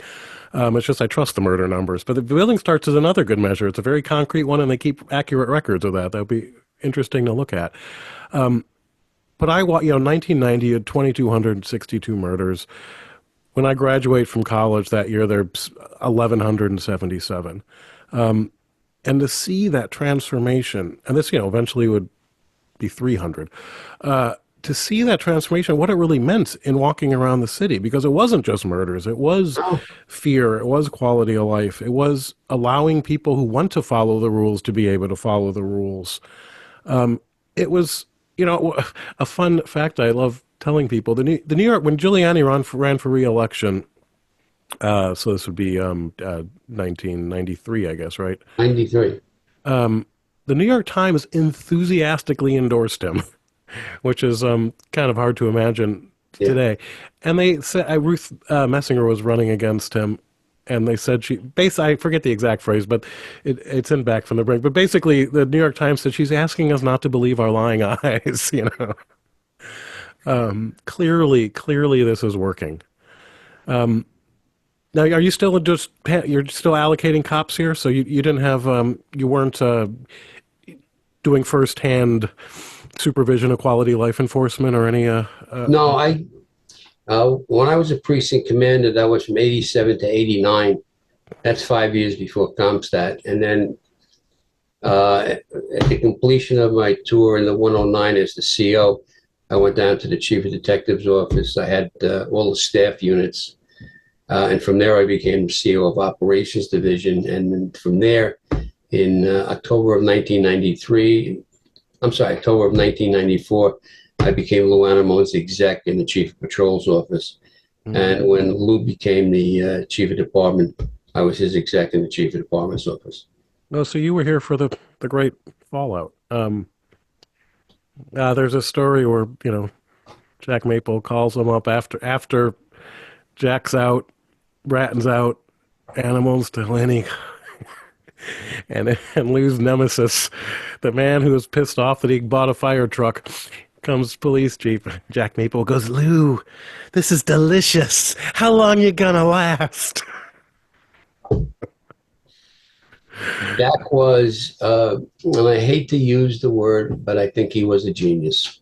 It's just I trust the murder numbers. But the building starts is another good measure. It's a very concrete one, and they keep accurate records of that. That would be interesting to look at. But you know, 1990 had 2,262 murders. When I graduate from college that year, there's 1,177. And to see that transformation, and this, you know, eventually would be 300. To see that transformation, what it really meant in walking around the city, because it wasn't just murders, it was Oh, fear, it was quality of life, it was allowing people who want to follow the rules to be able to follow the rules. It was, you know, a fun fact I love telling people. The New York, when Giuliani ran for re-election, so this would be 1993, I guess, right? '93. The New York Times enthusiastically endorsed him, which is kind of hard to imagine Yeah. today. And they said Ruth Messinger was running against him, and they said I forget the exact phrase, but it's in Back from the Brink. But basically, the New York Times said she's asking us not to believe our lying eyes. You know, clearly, this is working. Now, are you still you're still allocating cops here? So you didn't have you weren't doing firsthand supervision of quality life enforcement or any No, when I was a precinct commander, that was from '87 to '89. That's 5 years before Comstat. And then at the completion of my tour in the 109 as the CO, I went down to the chief of detective's office. I had all the staff units. And from there, I became CEO of Operations Division. And then from there, in October of 1993, I'm sorry, October of 1994, I became Lou Anamone's exec in the chief of patrol's office. mm. And when Lou became the chief of department, I was his exec in the chief of department's office. No, so you were here for the great fallout. There's a story where, you know, Jack Maple calls him up after Jack's out, Bratton's out, Animals to Lenny, and Lou's nemesis, the man who was pissed off that he bought a fire truck, comes police chief. Jack Maple goes, Lou, this is delicious. How long you gonna last? Jack was, and I hate to use the word, but I think he was a genius.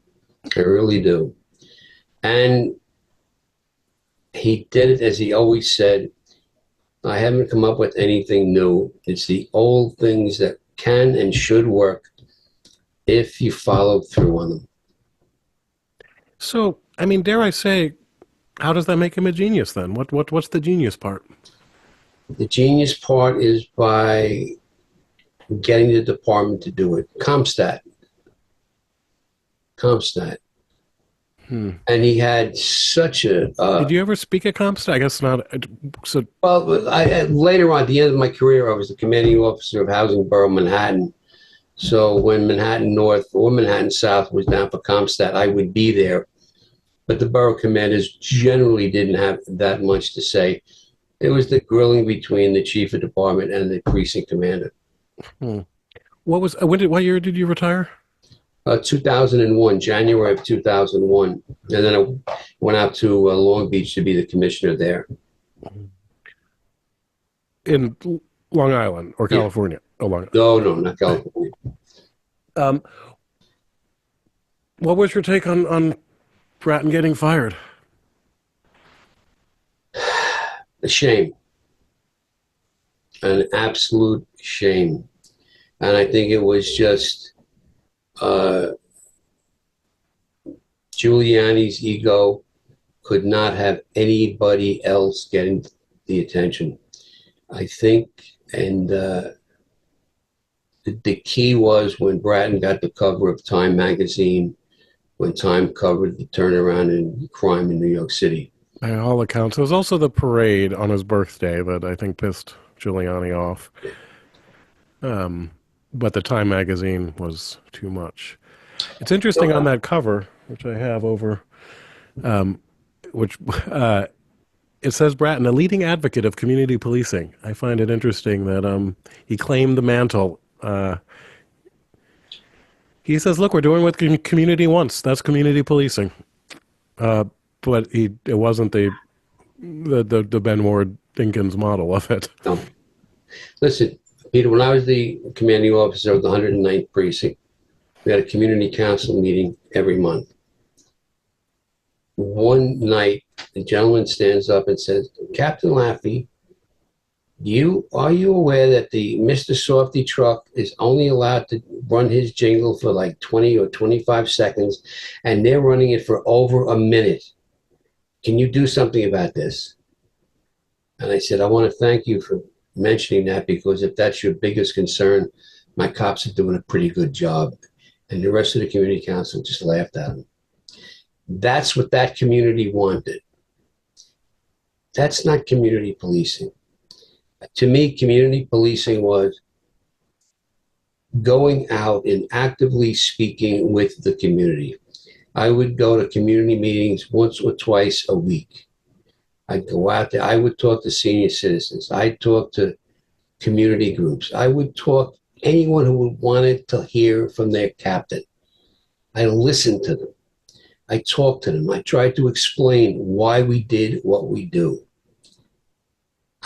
I really do. And he did it as he always said. I haven't come up with anything new. It's the old things that can and should work if you follow through on them. So, I mean, dare I say, how does that make him a genius then? What's the genius part? The genius part is by getting the department to do it. CompStat. Hmm. And he had such a Did you ever speak at Comstat? I guess not. So, well. Later on, at the end of my career, I was the commanding officer of Housing Borough Manhattan. So when Manhattan North or Manhattan South was down for CompStat, I would be there. But the borough commanders generally didn't have that much to say. It was the grilling between the chief of department and the precinct commander. hmm. What year did you retire? 2001, January of 2001. And then I went out to Long Beach to be the commissioner there. In Long Island or Yeah. California? Oh, Long Island. No, not California. Um, what was your take on Bratton getting fired? A shame, an absolute shame. And I think it was just Giuliani's ego could not have anybody else getting the attention. I think, and the key was when Bratton got the cover of Time magazine, when Time covered the turnaround in crime in New York City. By all accounts, it was also the parade on his birthday that I think pissed Giuliani off. But the Time magazine was too much. It's interesting on that cover, which I have over, which it says Bratton, a leading advocate of community policing. I find it interesting that he claimed the mantle. He says, "Look, we're doing what community wants. That's community policing." But it wasn't the Ben Ward Dinkins model of it. No. Listen, Peter, when I was the commanding officer of the 109th Precinct, we had a community council meeting every month. One night, the gentleman stands up and says, Captain Laffey, are you aware that the Mr. Softy truck is only allowed to run his jingle for like 20 or 25 seconds, and they're running it for over a minute? Can you do something about this? And I said, I want to thank you for mentioning that, because if that's your biggest concern, my cops are doing a pretty good job. And the rest of the community council just laughed at him. That's what that community wanted. That's not community policing. To me, community policing was going out and actively speaking with the community. I would go to community meetings once or twice a week. I'd go out there. I would talk to senior citizens. I'd talk to community groups. I would talk anyone who wanted to hear from their captain. I listened to them. I talked to them. I tried to explain why we did what we do.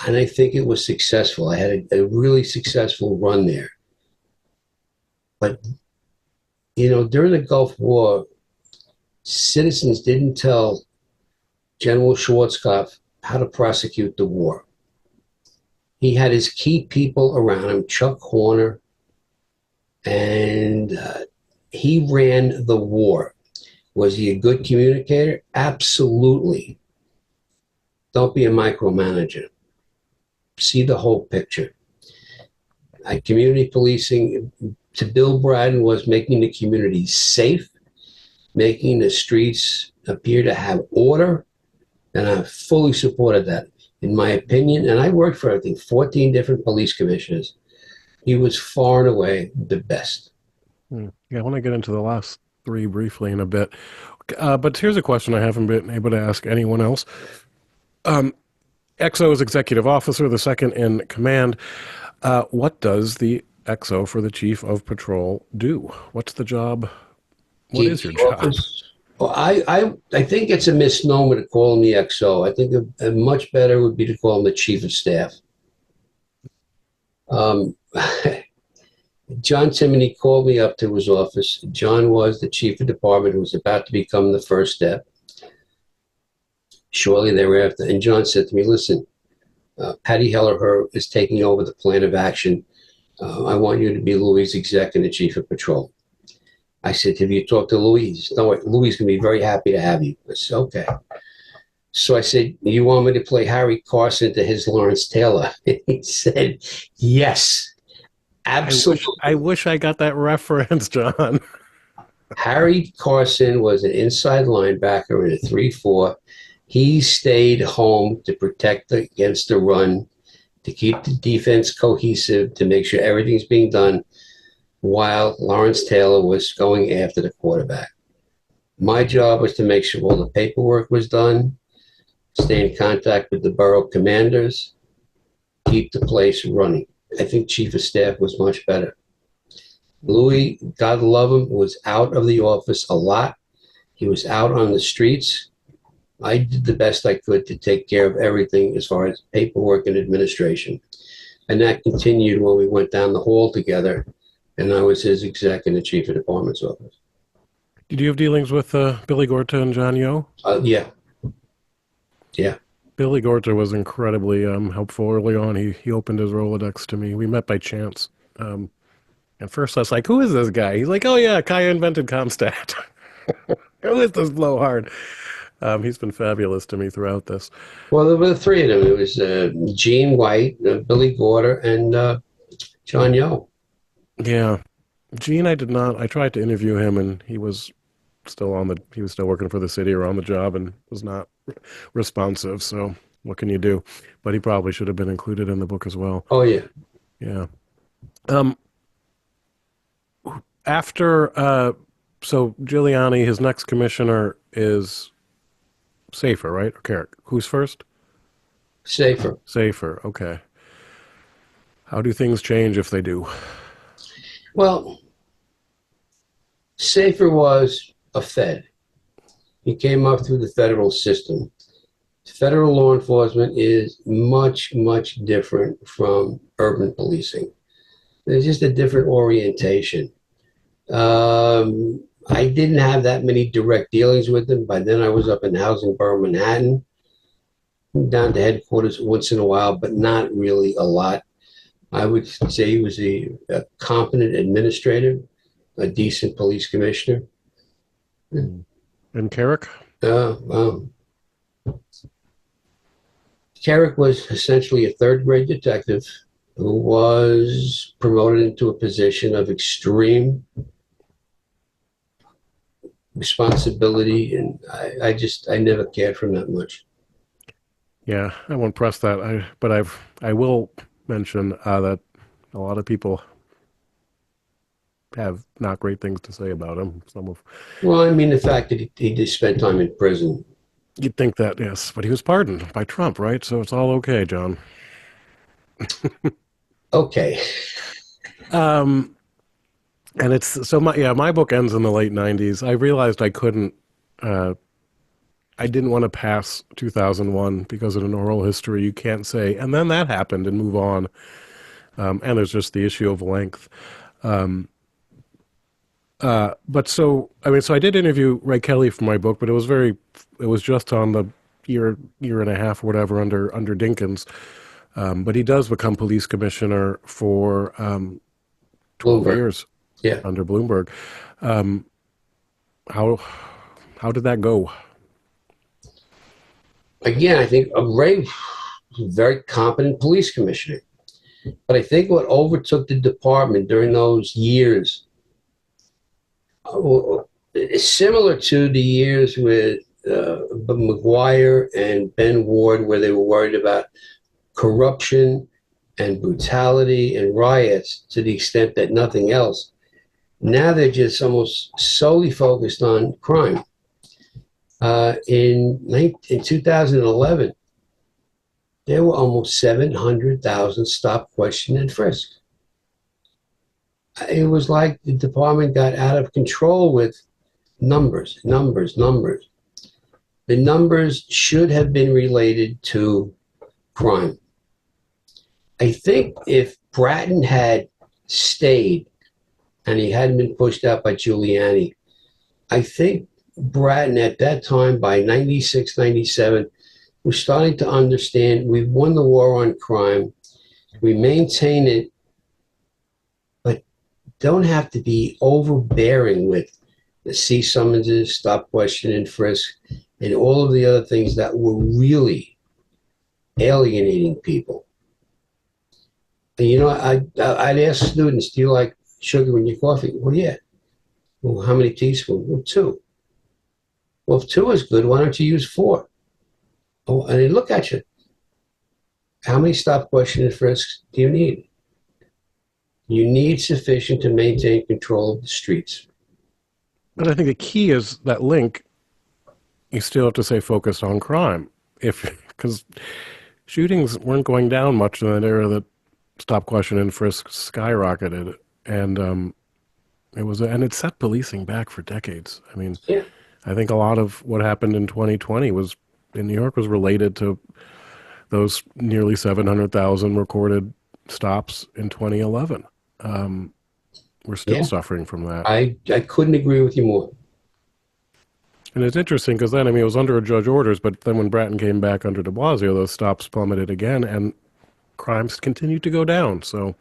And I think it was successful. I had a really successful run there. But, during the Gulf War, citizens didn't tell General Schwarzkopf how to prosecute the war. He had his key people around him, Chuck Horner, and he ran the war. Was he a good communicator? Absolutely. Don't be a micromanager. See the whole picture. Community policing to Bill Bratton was making the community safe, making the streets appear to have order, and I fully supported that. In my opinion, and I worked for, I think, 14 different police commissioners, he was far and away the best. Yeah, I want to get into the last three briefly in a bit. But here's a question I haven't been able to ask anyone else. XO is executive officer, the second in command. What does the XO for the chief of patrol do? What's the job? What is your job? Well, I think it's a misnomer to call him the XO. I think a much better would be to call him the chief of staff. John Timoney called me up to his office. John was the chief of department who was about to become the first step. Shortly thereafter, and John said to me, listen, Patty Hellerher is taking over the plan of action. I want you to be Louis' executive chief of patrol. I said, have you talked to Louis? No, Louis is going to be very happy to have you. I said, okay. So I said, you want me to play Harry Carson to his Lawrence Taylor? He said, yes, I absolutely. wish I got that reference, John. Harry Carson was an inside linebacker in a 3-4. He stayed home to protect against the run, to keep the defense cohesive, to make sure everything's being done while Lawrence Taylor was going after the quarterback. My job was to make sure all the paperwork was done, stay in contact with the borough commanders, keep the place running. I think chief of staff was much better. Louis, God love him, was out of the office a lot. He was out on the streets. I did the best I could to take care of everything as far as paperwork and administration. And that continued when we went down the hall together, and I was his executive chief of department's office. Did you have dealings with Billy Gorta and John Yo? Yeah, yeah. Billy Gorta was incredibly helpful early on. He opened his Rolodex to me. We met by chance. Um, at first, I was like, "Who is this guy?" He's like, "Oh yeah, Kaya invented Comstat." Who is this blowhard? He's been fabulous to me throughout this. Well, there were three of them. It was Gene White, Billy Gorder, and John Yo. Yeah, Gene, I did not. I tried to interview him, and he was still on the. He was still working for the city or on the job, and was not responsive. So what can you do? But he probably should have been included in the book as well. Oh, yeah. Yeah. Um, after so Giuliani, his next commissioner is Safer, right? Or Carrick? Who's first? Safer. Safer. Okay. How do things change if they do? Well, Safer was a Fed. He came up through the federal system. Federal law enforcement is much, much different from urban policing. There's just a different orientation. I didn't have that many direct dealings with them. By then, I was up in Housing Borough Manhattan, down to headquarters once in a while, but not really a lot. I would say he was a competent administrator, a decent police commissioner. And Carrick? Um, Carrick was essentially a third grade detective who was promoted into a position of extreme responsibility, and I never cared for him that much. Yeah, I won't press that. I will mention that a lot of people have not great things to say about him. Some of Well, I mean, the fact that he did spend time in prison. you'd think that, yes, but he was pardoned by Trump, right? So it's all okay, John. Okay. Um, and it's so my book ends in the late '90s. I realized uh, I didn't want to pass 2001 because in an oral history you can't say, and then that happened and move on. And there's just the issue of length. But so, I mean, so I did interview Ray Kelly for my book, but it was just on the year and a half or whatever under Dinkins. But he does become police commissioner for 12 Bloomberg. years Yeah. under Bloomberg. Um, how how did that go? Again, I think Ray was a very competent police commissioner. But I think what overtook the department during those years is similar to the years with McGuire and Ben Ward, where they were worried about corruption and brutality and riots to the extent that nothing else. Now they're just almost solely focused on crime. In 2011, there were almost 700,000 stop, question, and frisk. It was like the department got out of control with numbers, numbers, numbers. The numbers should have been related to crime. I think if Bratton had stayed and he hadn't been pushed out by Giuliani, I think Bratton at that time, by 96, 97, was starting to understand we've won the war on crime. We maintain it don't have to be overbearing with the C summonses, stop, question, and frisk, and all of the other things that were really alienating people. And, I'd ask students, "Do you like sugar in your coffee?" "Well, yeah." "Well, how many teaspoons?" "Well, two." "Well, if two is good, why don't you use four?" "Oh," and they look at you. "How many stop, question, and frisks do you need?" "You need sufficient to maintain control of the streets." But I think the key is that link. You still have to stay focused on crime, if because shootings weren't going down much in that era that stop, question, and frisk skyrocketed, and it set policing back for decades. I mean, Yeah, I think a lot of what happened in 2020 was in New York was related to those nearly 700,000 recorded stops in 2011. We're still yeah. suffering from that. I couldn't agree with you more. And it's interesting because then, I mean, it was under a judge orders, but then when Bratton came back under de Blasio, those stops plummeted again, and crimes continued to go down. So,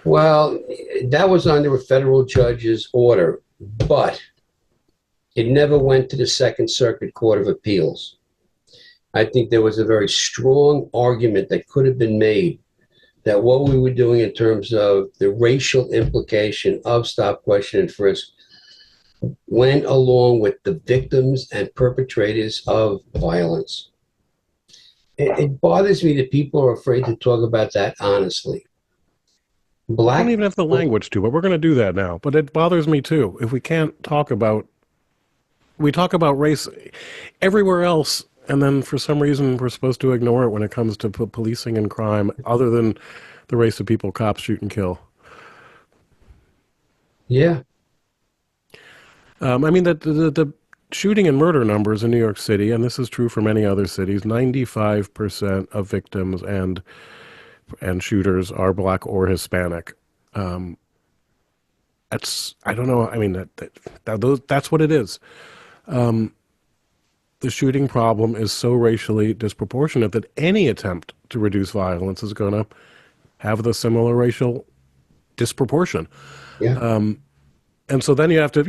Well, that was under a federal judge's order, but it never went to the Second Circuit Court of Appeals. I think there was a very strong argument that could have been made that what we were doing in terms of the racial implication of stop, question, and frisk went along with the victims and perpetrators of violence. It bothers me that people are afraid to talk about that honestly. we don't Black even have the people, language to it. We're going to do that now. But it bothers me too. If we talk about race everywhere else, and then for some reason we're supposed to ignore it when it comes to policing and crime, other than the race of people cops shoot and kill. yeah, I mean, the shooting and murder numbers in New York City, and this is true for many other cities, 95% of victims and shooters are black or Hispanic. Um, I don't know. I mean, that's what it is. The shooting problem is so racially disproportionate that any attempt to reduce violence is going to have the similar racial disproportion. yeah, And so then you have to,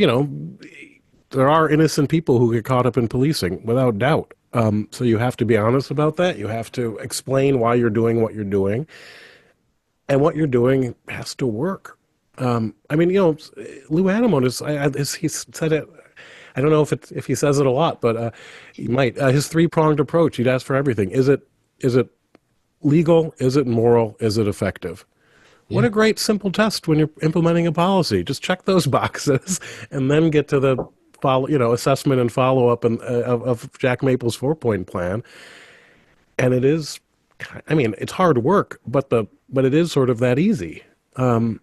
there are innocent people who get caught up in policing without doubt. So you have to be honest about that. You have to explain why you're doing what you're doing, and what you're doing has to work. I mean, Lou Animone he said it. I don't know if he says it a lot, but he might. His three-pronged approach. He'd ask for everything. Is it legal? Is it moral? Is it effective? What yeah, a great simple test when you're implementing a policy. Just check those boxes, and then get to the assessment and follow up of Jack Maple's 4-point plan. And it is, I mean, it's hard work, but it is sort of that easy. I'm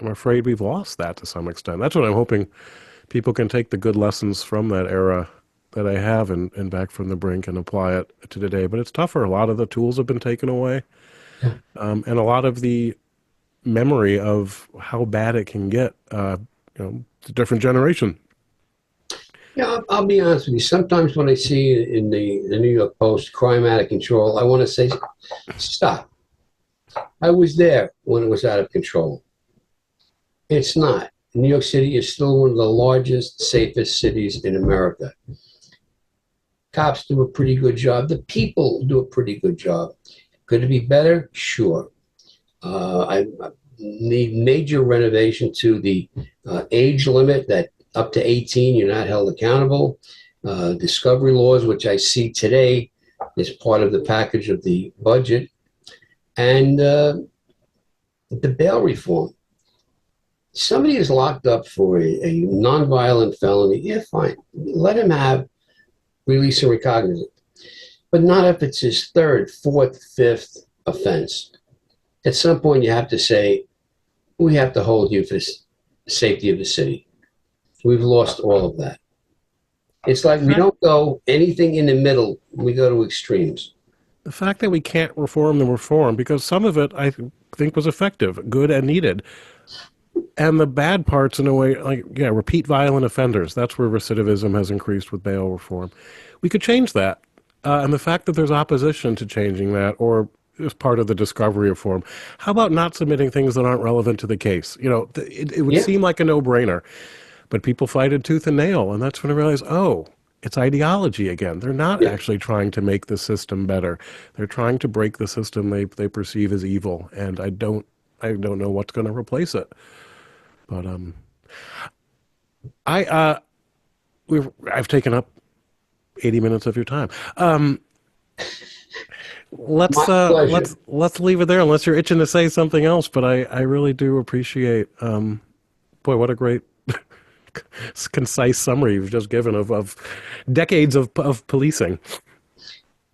afraid we've lost that to some extent. That's what I'm hoping people can take the good lessons from that era that I have and back from the brink and apply it to today. But it's tougher. A lot of the tools have been taken away, yeah. and a lot of the memory of how bad it can get. It's a different generation. Yeah, I'll be honest with you. Sometimes when I see in the New York Post crime out of control, I want to say, stop. I was there when it was out of control. It's not. New York City is still one of the largest, safest cities in America. Cops do a pretty good job. The people do a pretty good job. Could it be better? Sure. I need major renovation to the age limit that up to 18, you're not held accountable. Discovery laws, which I see today is part of the package of the budget. And the bail reform. Somebody is locked up for a nonviolent felony. Yeah, fine. Let him have release and recognizance, but not if it's his third, fourth, fifth offense. At some point, you have to say, we have to hold you for the safety of the city. We've lost all of that. It's like we don't go anything in the middle. We go to extremes. The fact that we can't reform the reform, because some of it I think was effective, good and needed. And the bad parts, in a way, like, yeah, repeat violent offenders. That's where recidivism has increased with bail reform. We could change that. And the fact that there's opposition to changing that, or as part of the discovery of form. How about not submitting things that aren't relevant to the case? It would Yeah, seem like a no-brainer, but people fight it tooth and nail, and that's when I realize, oh, it's ideology again. They're not yeah. actually trying to make the system better. They're trying to break the system they perceive as evil, and I don't know what's going to replace it. But I I've taken up 80 minutes of your time. My Let's pleasure. leave it there unless you're itching to say something else. But I really do appreciate. Boy, what a great concise summary you've just given of decades of policing.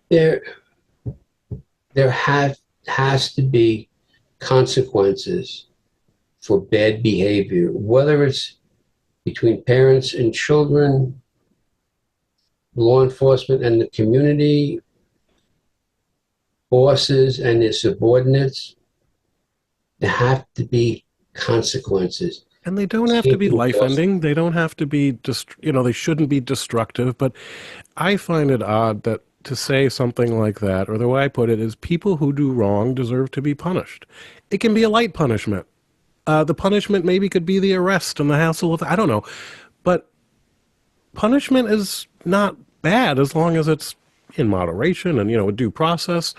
There, there has to be consequences for bad behavior, whether it's between parents and children, law enforcement and the community, bosses and their subordinates. There have to be consequences. And they don't have to Seem be to life enforce. ending. They don't have to be they shouldn't be destructive. But I find it odd that to say something like that, or the way I put it is people who do wrong deserve to be punished. It can be a light punishment. The punishment maybe could be the arrest and the hassle of, I don't know. But punishment is not bad as long as it's in moderation and, a due process.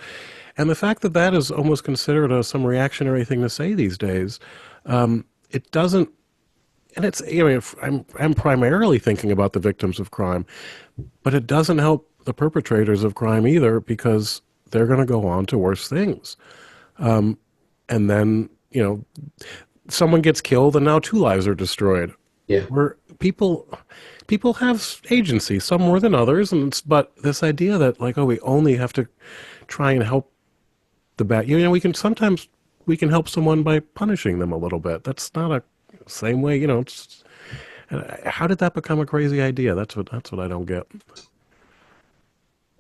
And the fact that that is almost considered some reactionary thing to say these days, it doesn't. And it's, I'm primarily thinking about the victims of crime, but it doesn't help the perpetrators of crime either because they're going to go on to worse things. And then, someone gets killed and now two lives are destroyed. Yeah, Where people have agency, some more than others, but this idea that like, oh, we only have to try and help the bad. We can help someone by punishing them a little bit. That's not a same way. How did that become a crazy idea? That's what I don't get.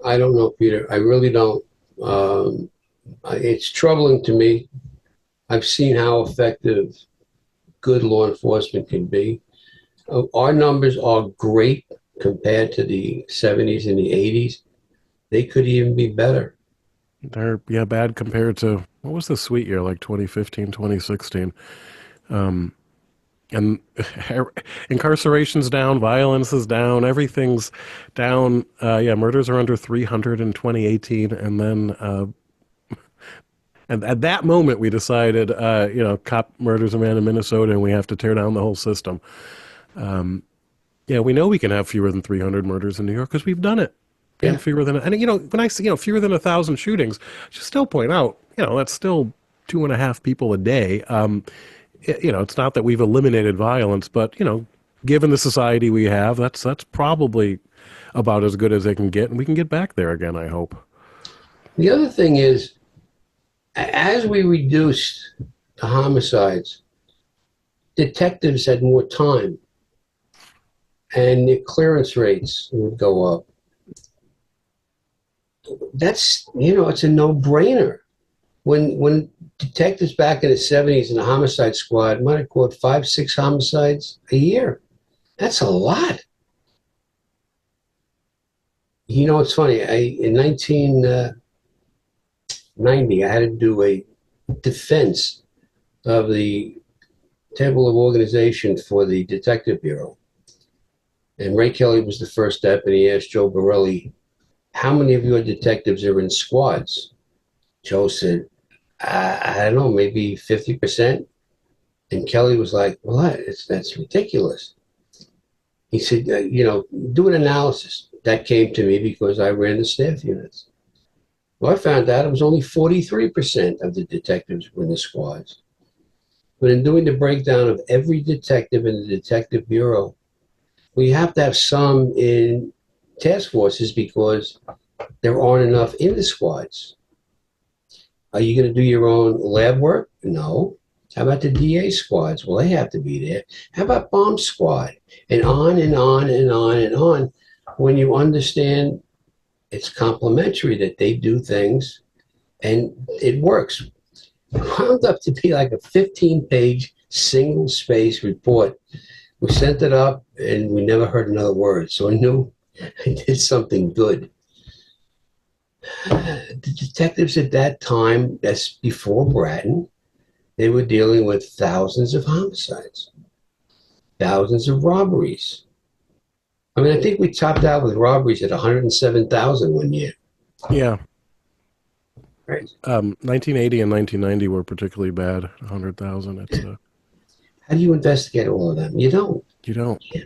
I don't know, Peter. I really don't. It's troubling to me. I've seen how effective good law enforcement can be. Our numbers are great compared to the 70s and the 80s. They could even be better. They're bad compared to what was the sweet year like 2015, 2016. And incarceration's down, violence is down, everything's down. Murders are under 300 in 2018, and then and at that moment we decided, cop murders a man in Minnesota, and we have to tear down the whole system. Yeah, we know we can have fewer than 300 murders in New York because we've done it, and Yeah, fewer than when I say fewer than 1,000 shootings, I should still point out that's still 2.5 people a day. It's not that we've eliminated violence, but given the society we have, that's probably about as good as they can get, and we can get back there again. I hope. the other thing is, as we reduced the homicides, detectives had more time and the clearance rates would go up. That's, it's a no brainer. When detectives back in the 70s in the homicide squad might have caught 5, 6 homicides a year. That's a lot. It's funny. In 1990, I had to do a defense of the table of organization for the Detective Bureau. And Ray Kelly was the first step, and he asked Joe Borelli, how many of your detectives are in squads? Joe said, I don't know, maybe 50%. And Kelly was like, well, that's ridiculous. He said, do an analysis. That came to me because I ran the staff units. Well, I found out it was only 43% of the detectives were in the squads. But in doing the breakdown of every detective in the Detective Bureau, we have to have some in task forces because there aren't enough in the squads. Are you going to do your own lab work? No. How about the DA squads? Well, they have to be there. How about bomb squad? And on and on and on and on. When you understand it's complementary that they do things and it works. It wound up to be like a 15-page single space report. We sent it up and we never heard another word. So I knew I did something good. The detectives at that time, that's before Bratton, they were dealing with thousands of homicides, thousands of robberies. I mean, I think we topped out with robberies at 107,000 one year, Yeah. right? 1980 and 1990 were particularly bad. 100,000. How do you investigate all of them? You don't. You don't. Yeah,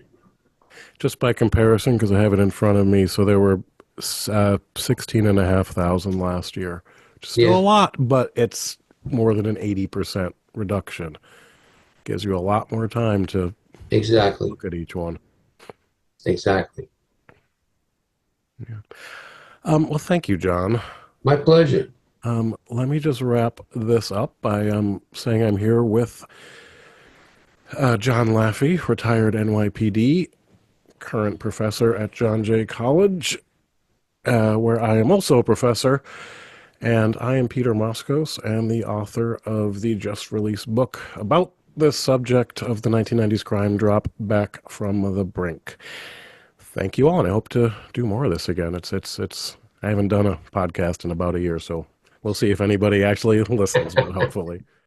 Just by comparison, because I have it in front of me, so there were 16,500 last year, which is still a yeah, lot, but it's more than an 80% reduction. Gives you a lot more time to exactly, look at each one. exactly. Yeah. Well, thank you, John. My pleasure. Let me just wrap this up by saying I'm here with John Laffey, retired NYPD, current professor at John Jay College, where I am also a professor. And I am Peter Moskos, and the author of the just released book about the subject of the 1990s crime drop, Back from the Brink. Thank you all, and I hope to do more of this again. It's. I haven't done a podcast in about a year, so we'll see if anybody actually listens, but hopefully.